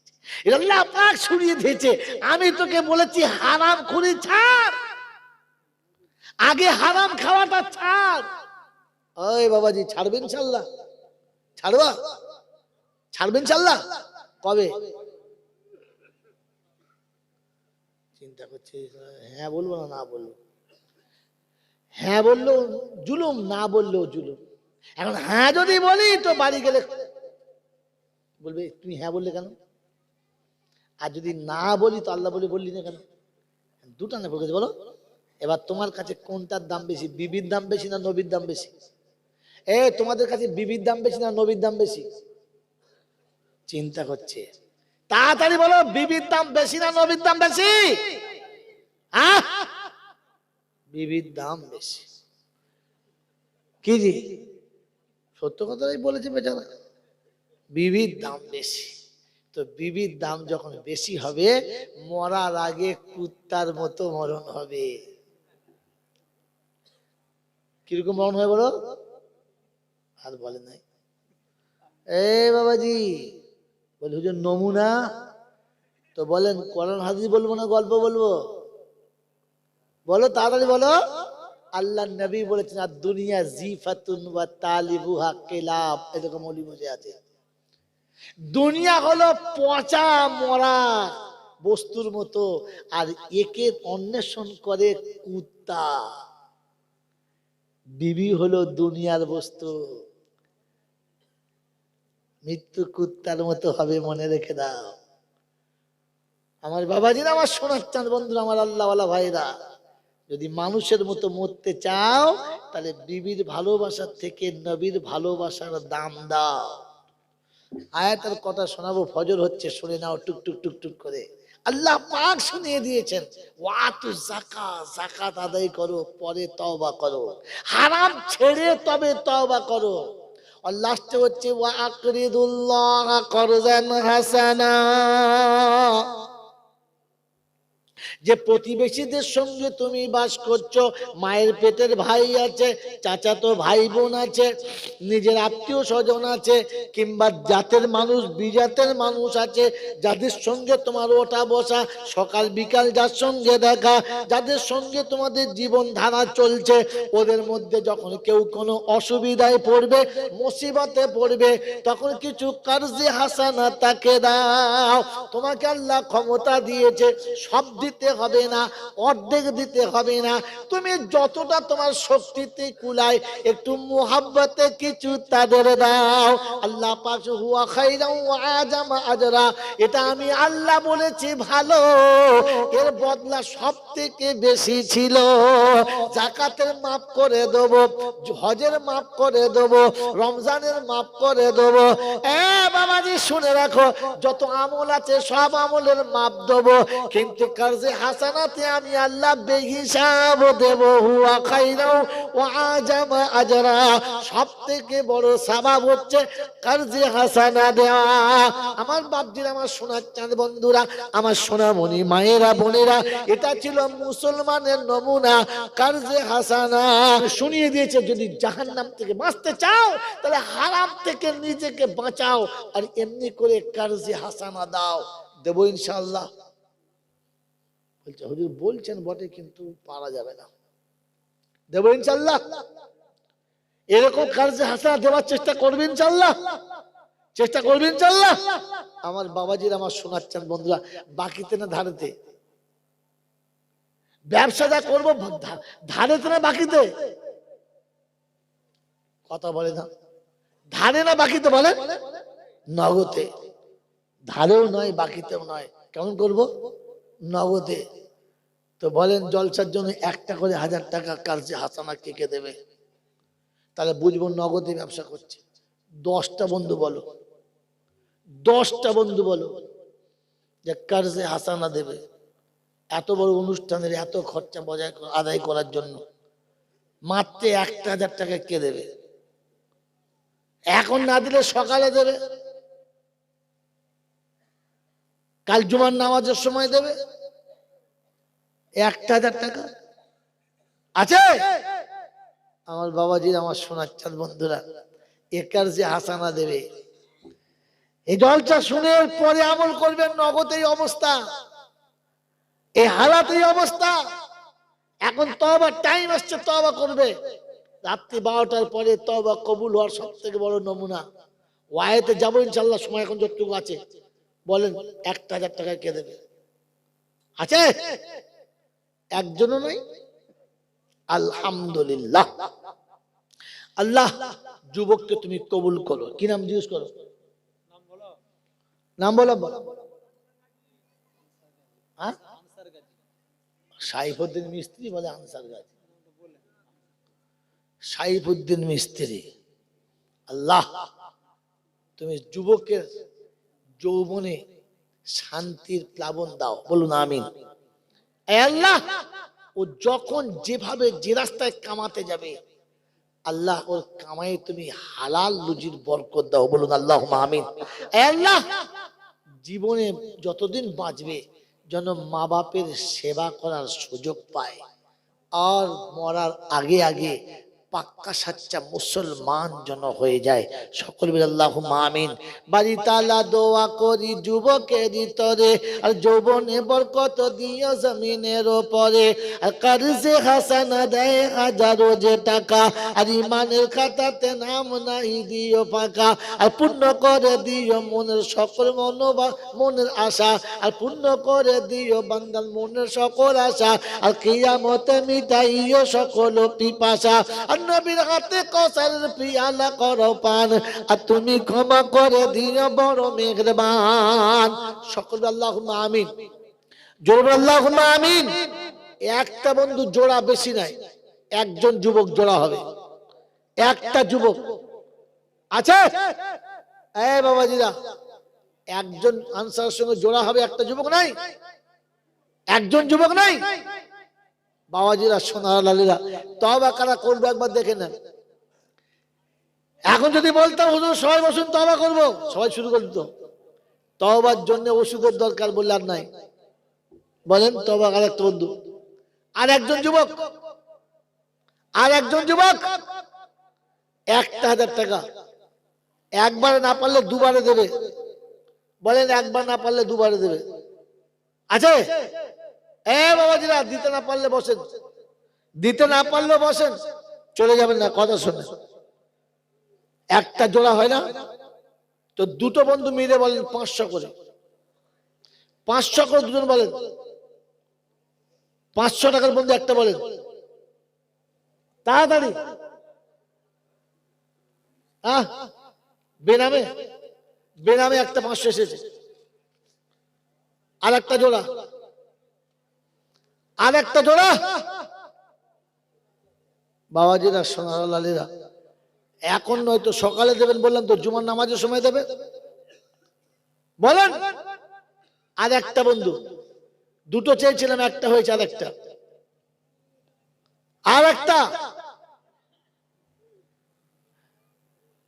এটা আল্লাহ পাক ছড়িয়ে দিয়েছে। আমি তোকে বলেছি হারাম খুরি ছাড়, আগে হারাম খাওয়াটা ছাড়। ওই বাবাজি ছাড়বেন ইনশাআল্লাহ? ছাড়বা? ছাড়বেন ইনশাআল্লাহ? কবে? চিন্তা করছি, হ্যাঁ বলবো না না বলবো? হ্যাঁ বললো জুলুম, না বললেও জুলুম। এখন হ্যাঁ যদি বলি তো বাড়ি গেলে বলবে তুমি হ্যাঁ বললে কেন, আর যদি না বলি তো আল্লাহ বললি না কেন? দুটা না বলছে বলো। এবার তোমার কাছে কোনটার দাম বেশি, বিবির দাম বেশি না নবীর দাম বেশি? এ তোমাদের কাছে বিবির দাম বেশি না নবীর দাম বেশি? চিন্তা করছে, তাড়াতাড়ি বলো, বিবির দাম বেশি না নবীর দাম বেশি? বিবির দাম বেশি। কি জি সত্য কথাই বলেছে বেচারা, বিবির দাম বেশি। তো বিবির দাম যখন বেশি হবে, মরার আগে কুত্তার মতো মরণ হবে। কিরকম মরণ হয় বলো? আর বলে নাই, এ বাবাজি, বলি হুজুর নমুনা তো বলেন, কোরআন হাদিস বলবো না গল্প বলবো? বলো তাড়াতাড়ি বলো। আল্লাহ নবী বলেছেন আর দুনিয়া জিফাতুন ওয়া তালিবুহা কিলাব, এরকম ওলি বসে আছে। দুনিয়া হলো পচা মরা বস্তুর মতো, আর একে অন্বেষণ করে কুত্তা। বিবি হলো দুনিয়ার বস্তু, মৃত্যু কুত্তার মতো হবে, মনে রেখে দাও। আমার বাবাজিরা, আমার সোনার চাঁদ বন্ধুরা, আমার আল্লাহওয়ালা ভাইরা, যদি মানুষের মতো মরতে চাও তাহলে বিবির ভালোবাসার থেকে নবীর ভালোবাসার দাম দাও। আয়াতের কথা শোনাবো, ফজর হচ্ছে, শুনে নাও টুক টুক টুক টুক করে। আল্লাহ পাক শুনিয়ে দিয়েছেন ওয়াতু যাকাত, যাকাত আদায় করো, পরে তওবা করো, হারাম ছেড়ে তবে তওবা করো। আর লাস্টে হচ্ছে ওয়া আকরিদুল্লাহ করজান হাসানা, যে প্রতিবেশীদের সঙ্গে তুমি বাস করছো, মায়ের পেটের ভাই আছে, চাচাতো ভাই বোন আছে, নিজের আত্মীয় স্বজন আছে, কিংবা জাতের মানুষ বিজাতের মানুষ আছে, যাদের সঙ্গে তোমার ওঠা বসা, সকাল বিকাল যার সঙ্গে দেখা, যাদের সঙ্গে তোমাদের জীবন ধারা চলছে, ওদের মধ্যে যখন কেউ কোনো অসুবিধায় পড়বে, মুসিবতে পড়বে, তখন কিছু কারজে হাসানা তাকে দাও। তোমাকে আল্লাহ ক্ষমতা দিয়েছে, সব দিতে হবে না, অর্ধেক দিতে হবে না, তুমি যতটা তোমার শক্তিতে কুলায় একটু মুহাব্বতে কিছু তাদের দাও। আল্লাহ পাক হুয়া খাইরাও ওয়া আজামা আজরা, এটা আমি আল্লাহ বলেছি ভালো, এর বদলা সব থেকে বেশি ছিল। যাকাতের মাফ করে দেব, হজের মাফ করে দেব, রমজানের মাফ করে দেব। এ বাবাজি শুনে রাখো, যত আমল আছে সব আমলের মাপ দেব, কিন্তু কারজে হাসানাতে আমি আল্লাহ বেহিসাব দেব। হুয়া খাইরাও ওয়া আজামা আজরা, সবথেকে বড় সওয়াব হচ্ছে কারজে হাসানা দেওয়া। আমার বাপজিরা, আমার সোনার চাঁদ বন্ধুরা, আমার সোনামণি মায়েরা বোনেরা, এটা ছিল মুসলমানের নমুনা, কারজে হাসানা শুনিয়ে দিয়েছে। যদি জাহান্নাম থেকে বাঁচতে চাও তাহলে হারাম থেকে নিজেকে বাঁচাও, আর এমনি করে কারজে হাসানা দাও। দেবো ইনশাআল্লাহ। বলছে হুজুর বলছেন বটে, কিন্তু পারা যাবে না। দেবো ইনশাআল্লাহ। এরকম কারজে হাসানা দেওয়ার চেষ্টা করবেন ইনশাআল্লাহ, চেষ্টা করবেন ইনশাআল্লাহ। আমার বাবাজির, আমার সোনার চাঁদ বন্ধুরা, বাকিতে না ধারেতে? ব্যবসাটা করবো ধারেতে না বাকিতে? কথা বলে না, ধারে না বাকিতে বলে? নগদে। ধারেও নয় বাকিতেও নয়, কেমন করব? নগদে। তো বলেন জলসার জন্য একটা করে 1000 টাকা কারজে হাসানা কে কে দেবে? তাহলে বুঝবো নগদে ব্যবসা করছে। 10টা বন্ধু বলো, 10টা বন্ধু বলো যে কারজে হাসানা দেবে। এত বড় অনুষ্ঠানের এত খরচা বজায় আদায় করার জন্য মাত্র 1000 টাকা কে দেবে? এখন না দিলে সকালে দেবে, কাল জুমার নামাজের সময় দেবে। 1000 টাকা আছে? আমার বাবাজির, আমার সোনার চাঁদ বন্ধুরা, একার যে হাসানা দেবে। এই জলসা শুনে পরে আমল করবেন, নগদ এই অবস্থা, এই হালাত, এই অবস্থা। এখন তওবার টাইম আসছে, তওবা করবে। রাত্রি 12টার পরে তওবা কবুল হওয়ার সব থেকে বড় নমুনা। ওয়াইতে যাবো ইনশাআল্লাহ, সময় এখন যতটুকু আছে। বলেন 1000 টাকা কে দেবে? আছে? একজনও নাই। আলহামদুলিল্লাহ। আল্লাহ যুবককে তুমি কবুল করো। কি নাম জিজ্ঞেস করো? নাম বলো। হ্যাঁ, সাইফুদ্দিন মিস্ত্রি বলে আনসার গাজী। সাইফুদ্দিন মিস্ত্রি, আল্লাহ তুমি যুবকের যৌবনে শান্তির প্লাবন দাও। বলুন আমিন। আল্লাহ ও যখন যেভাবে যে রাস্তায় কামাতে যাবে, আল্লাহ ওর কামাই তুমি হালাল রুজির বরকত দাও। বলুন আল্লাহুম্মা আমিন। আল্লাহ জীবনে যতদিন বাঁচবে যেন মা বাপের সেবা করার সুযোগ পায়, আর মরার আগে আগে পাক্কা সাচ্চা মুসলমান যেন হয়ে যায়। সকল বলে আল্লাহুম্মা আমিন। বাড়ি তালা দোয়া করি যুবকের তরে, আর যৌবনে বরকত দিও জমিনের ওপরে, আর কারজে হাসানা দেয় হাজারো যে টাকা, আর ইমানের খাতাতে নাম নাই দিও ফাঁকা, আর পূর্ণ করে দিও মনের সকল মনের আশা, আর পূর্ণ করে দিও বান্দার মনের সকল আশা, আর কিয়ামতে মিটাইও সকল পিপাসা, আর নবীর হাতে কওসারের পিয়ালা করো পান, আর তুমি ক্ষমা করে দিও বড় মেহেরবান। সকল আল্লাহুম্মা আমিন। জোরে আল্লাহুম্মা আমিন। একটা বন্ধু জোড়া বেশি নাই, একজন যুবক জোড়া হবে। একটা যুবক আছে এই বাবাজিরা, একজন আনসারের সঙ্গে জোড়া হবে, একটা যুবক নাই, একজন যুবক নাই। বাবাজিরা সোনার লালীরা, তওবা কারা করবে একবার দেখে নেন। এখন যদি বলতাম হুজুর সবাই বসুন তওবা করব, সবাই শুরু করে দিত। তওবার জন্য ওষুধের দরকার বললে আর নাই। বলেন তওবা কার একটা বন্ধু, আর একজন যুবক, আর একজন যুবক 1000 টাকা একবার না পারলে দুবারে দেবে। বলেন একবার না পারলে দুবারে দেবে আছে? বাবাজিরা দিতে না পারলে বসেন, দিতে না পারলে বসেন, চলে যাবেন না, কথা শোনেন। একটা জোড়া হয় না তো দুটো বন্ধু মিলে বলেন 500 করে, 500 করে দুজন বলেন, 500 টাকার বন্ধু একটা বলেন, তাড়াতাড়ি। বেনামে বেনামে একটা 500 এসেছে, আর একটা জোড়া, আর একটা জোড়া। বাবাজিরা সোনার লালীরা, এখন নয়তো সকালে দেবেন বললাম তো, জুমার নামাজের সময় দেবে। বলেন আর একটা বন্ধু, দুটো চেয়েছিলাম একটা হয়েছে, আর একটা, আর একটা।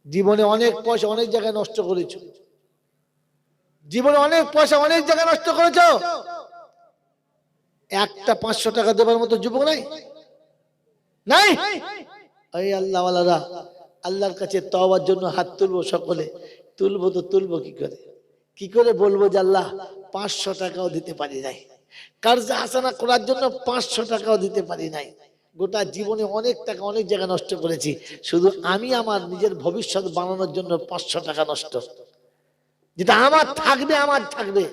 জীবনে অনেক পয়সা অনেক জায়গায় নষ্ট করেছো, জীবনে অনেক পয়সা অনেক জায়গায় নষ্ট করেছো, একটা 500 টাকা দেবার মতো যুবক নাই, নাই। এই আল্লাহওয়ালারা আল্লাহর কাছে তওবার জন্য হাত তুলবো, সকলে তুলবো। তো তুলবো কি করে বলবো যে আল্লাহ 500 টাকাও দিতে পারি নাই, কার্জ হাসানা করার জন্য 500 টাকাও দিতে পারি নাই। গোটা জীবনে অনেক টাকা অনেক জায়গায় নষ্ট করেছি, শুধু আমি আমার নিজের ভবিষ্যৎ বানানোর জন্য 500 টাকা নষ্ট। যেটা আমার থাকবে আমার থাকবে,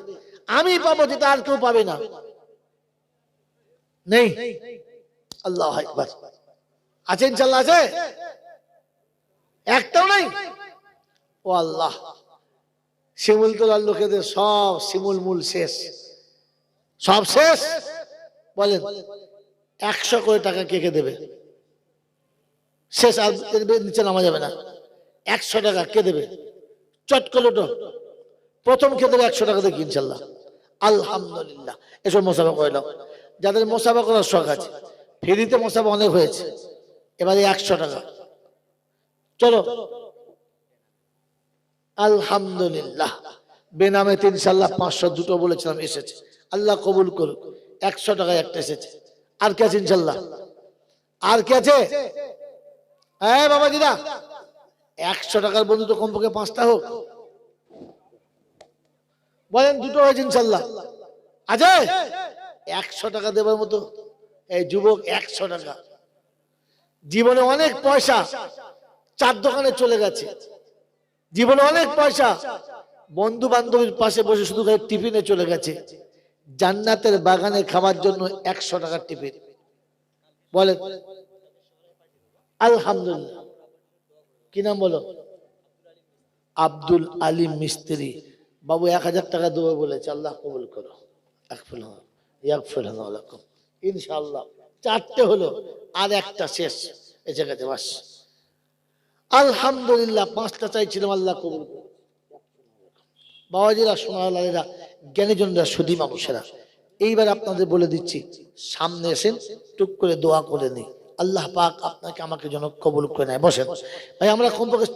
আমি পাবো, যেটা আর কেউ পাবে না। নেই? আল্লাহু আকবার। আছে ইনশাআল্লাহ? আছে? একটাও নাই? ও আল্লাহ, শিমুল তোলার লোকেদের সব শিমুল মূল শেষ, সব শেষ। বলেন 100 করে টাকা কে কে দেবে? শেষ, আর নিচে নামা যাবে না। 100 টাকা কে দেবে? চট করে ওঠো, প্রথম কে দেবে 100 টাকা দেখি ইনশাল্লাহ। আলহামদুলিল্লাহ। এসব মোসাফা করে নাও, যাদের মোসাফা করার শখ আছে। ফ্রিতে মোসাফা অনেক হয়েছে, এবারে 100 টাকা। চলো, আলহামদুলিল্লাহ। বেনামে ইনশাল্লাহ 500 দুটো বলেছিলাম এসেছে, আল্লাহ কবুল করুক। 100 টাকায় একটা এসেছে। আর কে আছে ইনশাল্লাহ? আর কে আছে? হ্যাঁ বাবাজিরা, 100 টাকার বন্ধু তো কমপক্ষে 5টা হোক। বলেন দুটো হয়েছে ইনশাল্লাহ? আছে 100 টাকা দেবার মতো এই যুবক। 100 টাকা জীবনে অনেক পয়সা 4 দোকানে চলে গেছে, জীবনে অনেক পয়সা বন্ধু বান্ধবীর পাশে বসে শুধু টিফিনে চলে গেছে। জান্নাতের বাগানে খাবার জন্য 100 টাকার টিফিন। বলেন আলহামদুলিল্লাহ। কি নাম বলো? আব্দুল আলিম মিস্ত্রি বাবু 1000 টাকা দেবো বলেছে, আল্লাহ কবুল করো। ইনশাআল্লাহ 4টে হলো, আর একটা শেষ এসে গেছে, বাস আলহামদুলিল্লাহ। 5টা চাইছিলাম, আল্লাহ কবুল করো। বাবাজিরা সোনার লালীরা জ্ঞানীজনরা সুধী মানুষেরা, এইবার আপনাদের বলে দিচ্ছি, সামনে এসেন, টুক করে দোয়া করে নি, আল্লাহ পাক আপনাকে আমাকে যেন কবুল করে নেয়। বসেন ভাই, আমরা কমপক্ষে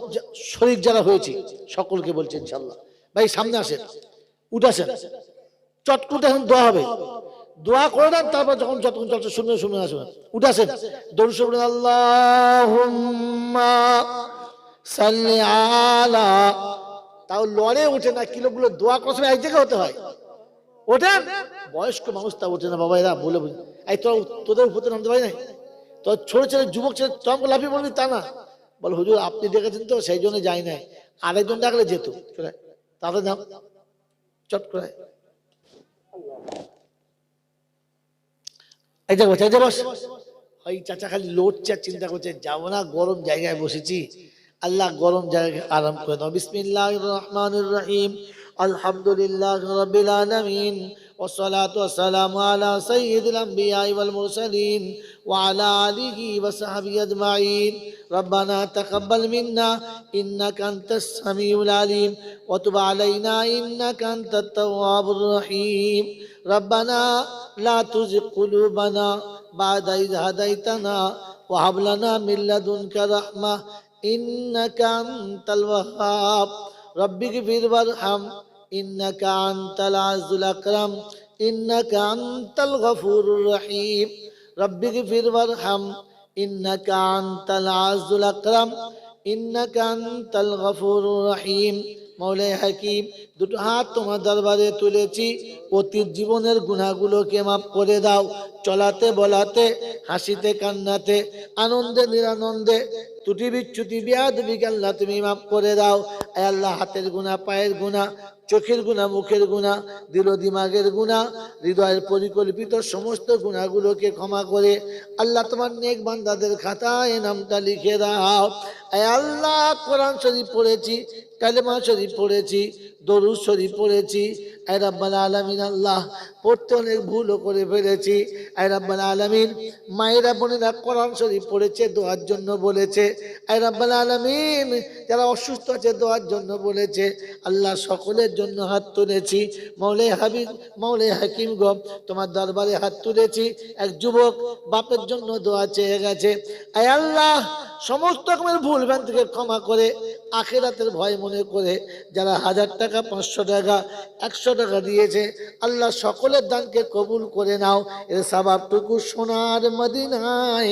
শরীর যারা হয়েছি সকলকে বলছি ইনশাআল্লাহ। ভাই সামনে আসেন, উঠাছেন, চটকুটে এখন দোয়া হবে। দোয়া করে দেন, তারপর যখন যতক্ষণ চলছে শুনবেন, শুনবেন আসবেন, উঠে আসেন, দরুদ শরীফ পড়েন, আল্লাহুম্মা সাল্লি আলা। তাও লড়ে ওঠে না, কিলোগুলো দোয়া করার সময় এক জায়গায় হতে হয়, ওঠেন। বয়স্ক মানুষ তা ওঠে না বাবা, এরা বলে বুঝি, এই তোরা তোদের উপরে নামতে পারি নাই, তো ছোট ছেলে যুবক ছেলে তোমাকে লাফিয়ে বলবি তা না, বল হুজুর আপনি ডেকেছেন তো সেই জন্য যাই নাই, আরেকজন ডাকলে যেত, তাদের নাম চট করে এই জায়গা বস, এই জায়গা বস। ওই চাচা খালি লড়ছে আর চিন্তা করছে, যাবো না, গরম জায়গায় বসেছি, আল্লাহ গরম জায়গায় আরাম করে দাও। বিসমিল্লাহির রহমানির রহিম, আলহামদুলিল্লাহি রাব্বিল আলামিন, ওয়াসসালাতু ওয়াসসালামু আলা সাইয়্যিদিল আমবিয়াই ওয়াল মুরসালিন ওয়া আলা আলিহি ওয়া সাহবিহি আজমাইন। রব্বানা তাকাব্বাল মিন্না ইন্নাকা আনতাস সামিউল আলিম ওয়া তুব আলাইনা ইন্নাকা আনতাত তাওয়াবুর রহিম। রব্বানা লা তুযিগ কুলুবানা বা'দা ইয হাদাইতানা ওয়া হাব লানা মিন লাদুনকা রাহমাহ ইন্নাকা আনতাল ওয়াহ্হাব। রব্বিগফির ওয়ারহাম ইন্নাকা আনতাল আজিজুল আকরাম ইন্নাকা আনতাল গফুরুর রহিম। রব্বিগফির ওয়ারহাম ইন্নাকা আনতাল আজিজুল আকরাম ইন্নাকা আনতাল গফুরুর রহিম। মৌলাই হাকিম, দুটো হাত তোমার দরবারে তুলেছি, অতীত জীবনের গুনাহগুলোকে মাফ করে দাও। চলাতে বলাতে, হাসিতে কান্নাতে, আনন্দে নিরানন্দে, ত্রুটি বিচ্যুতি বিয়াদবি আল্লাহ তুমি মাফ করে দাও। আয় আল্লাহ, হাতের গুনাহ, পায়ের গুনাহ, চোখের গুনাহ, মুখের গুনাহ, দিল দিমাগের গুনাহ, হৃদয়ের পরিকল্পিত সমস্ত গুনাহগুলোকে ক্ষমা করে আল্লাহ তোমার নেক বান্দাদের খাতায় নামটা লিখে দাও। আয় আল্লাহ, কোরআন শরীফ পড়েছি, কালেমা শরীফ পড়েছি, দরুদ শরীফ পড়েছি, আয় রাব্বাল আলামিন আল্লাহ পড়তে অনেক ভুলও করে ফেলেছি। আয় রাব্বাল আলামিন, মায়েরা বোনেরা কোরআন শরীফ পড়েছে, দোয়ার জন্য বলেছে, আয় রাব্বাল আলামিন যারা অসুস্থ আছে দোয়ার জন্য বলেছে, আল্লাহ সকলের জন্য হাত তুলেছি। মৌলাই হাবিব, মৌলাই হাকিম গো, তোমার দরবারে হাত তুলেছি। এক যুবক বাপের জন্য দোয়া চেয়ে গেছে, আয় আল্লাহ সমস্ত রকমের ভুল ভ্রান্তি থেকে ক্ষমা করে আখিরাতের ভয় মনে করে যারা 1000 টাকা, 500 টাকা, 100 টাকা দিয়েছে, আল্লাহ সকলের দানকে কবুল করে নাও। এর সওয়াবটুকু সোনার মদিনায়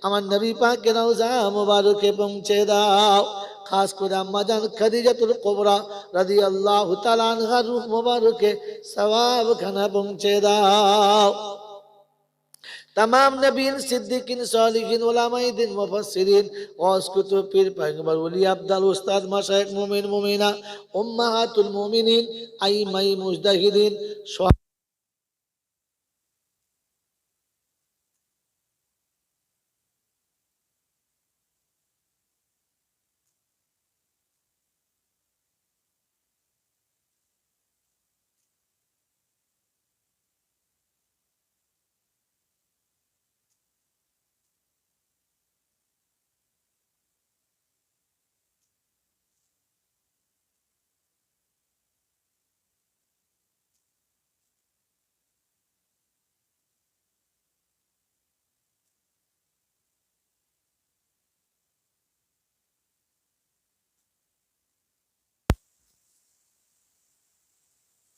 আমার নবী পাকের রওজা মুবারকে পৌঁছে দাও। খাস করে আম্মা জান খাদিজাতুল কুবরা রাদিয়াল্লাহু তাআলা আনহার রূহ মুবারকে সওয়াবখানা পৌঁছে দাও। तमाम नबीन, सिद्दीकीन, सालिहीन, उलमाए दीन, मुफस्सिरीन, गौस कुतुब, पीर, पैगंबर, वली, अब्दाल, उस्ताद, मशाइख, मोमिन, मोमिना, उम्महातुल मोमिनीन, आइम्माए मुजतहिदीन,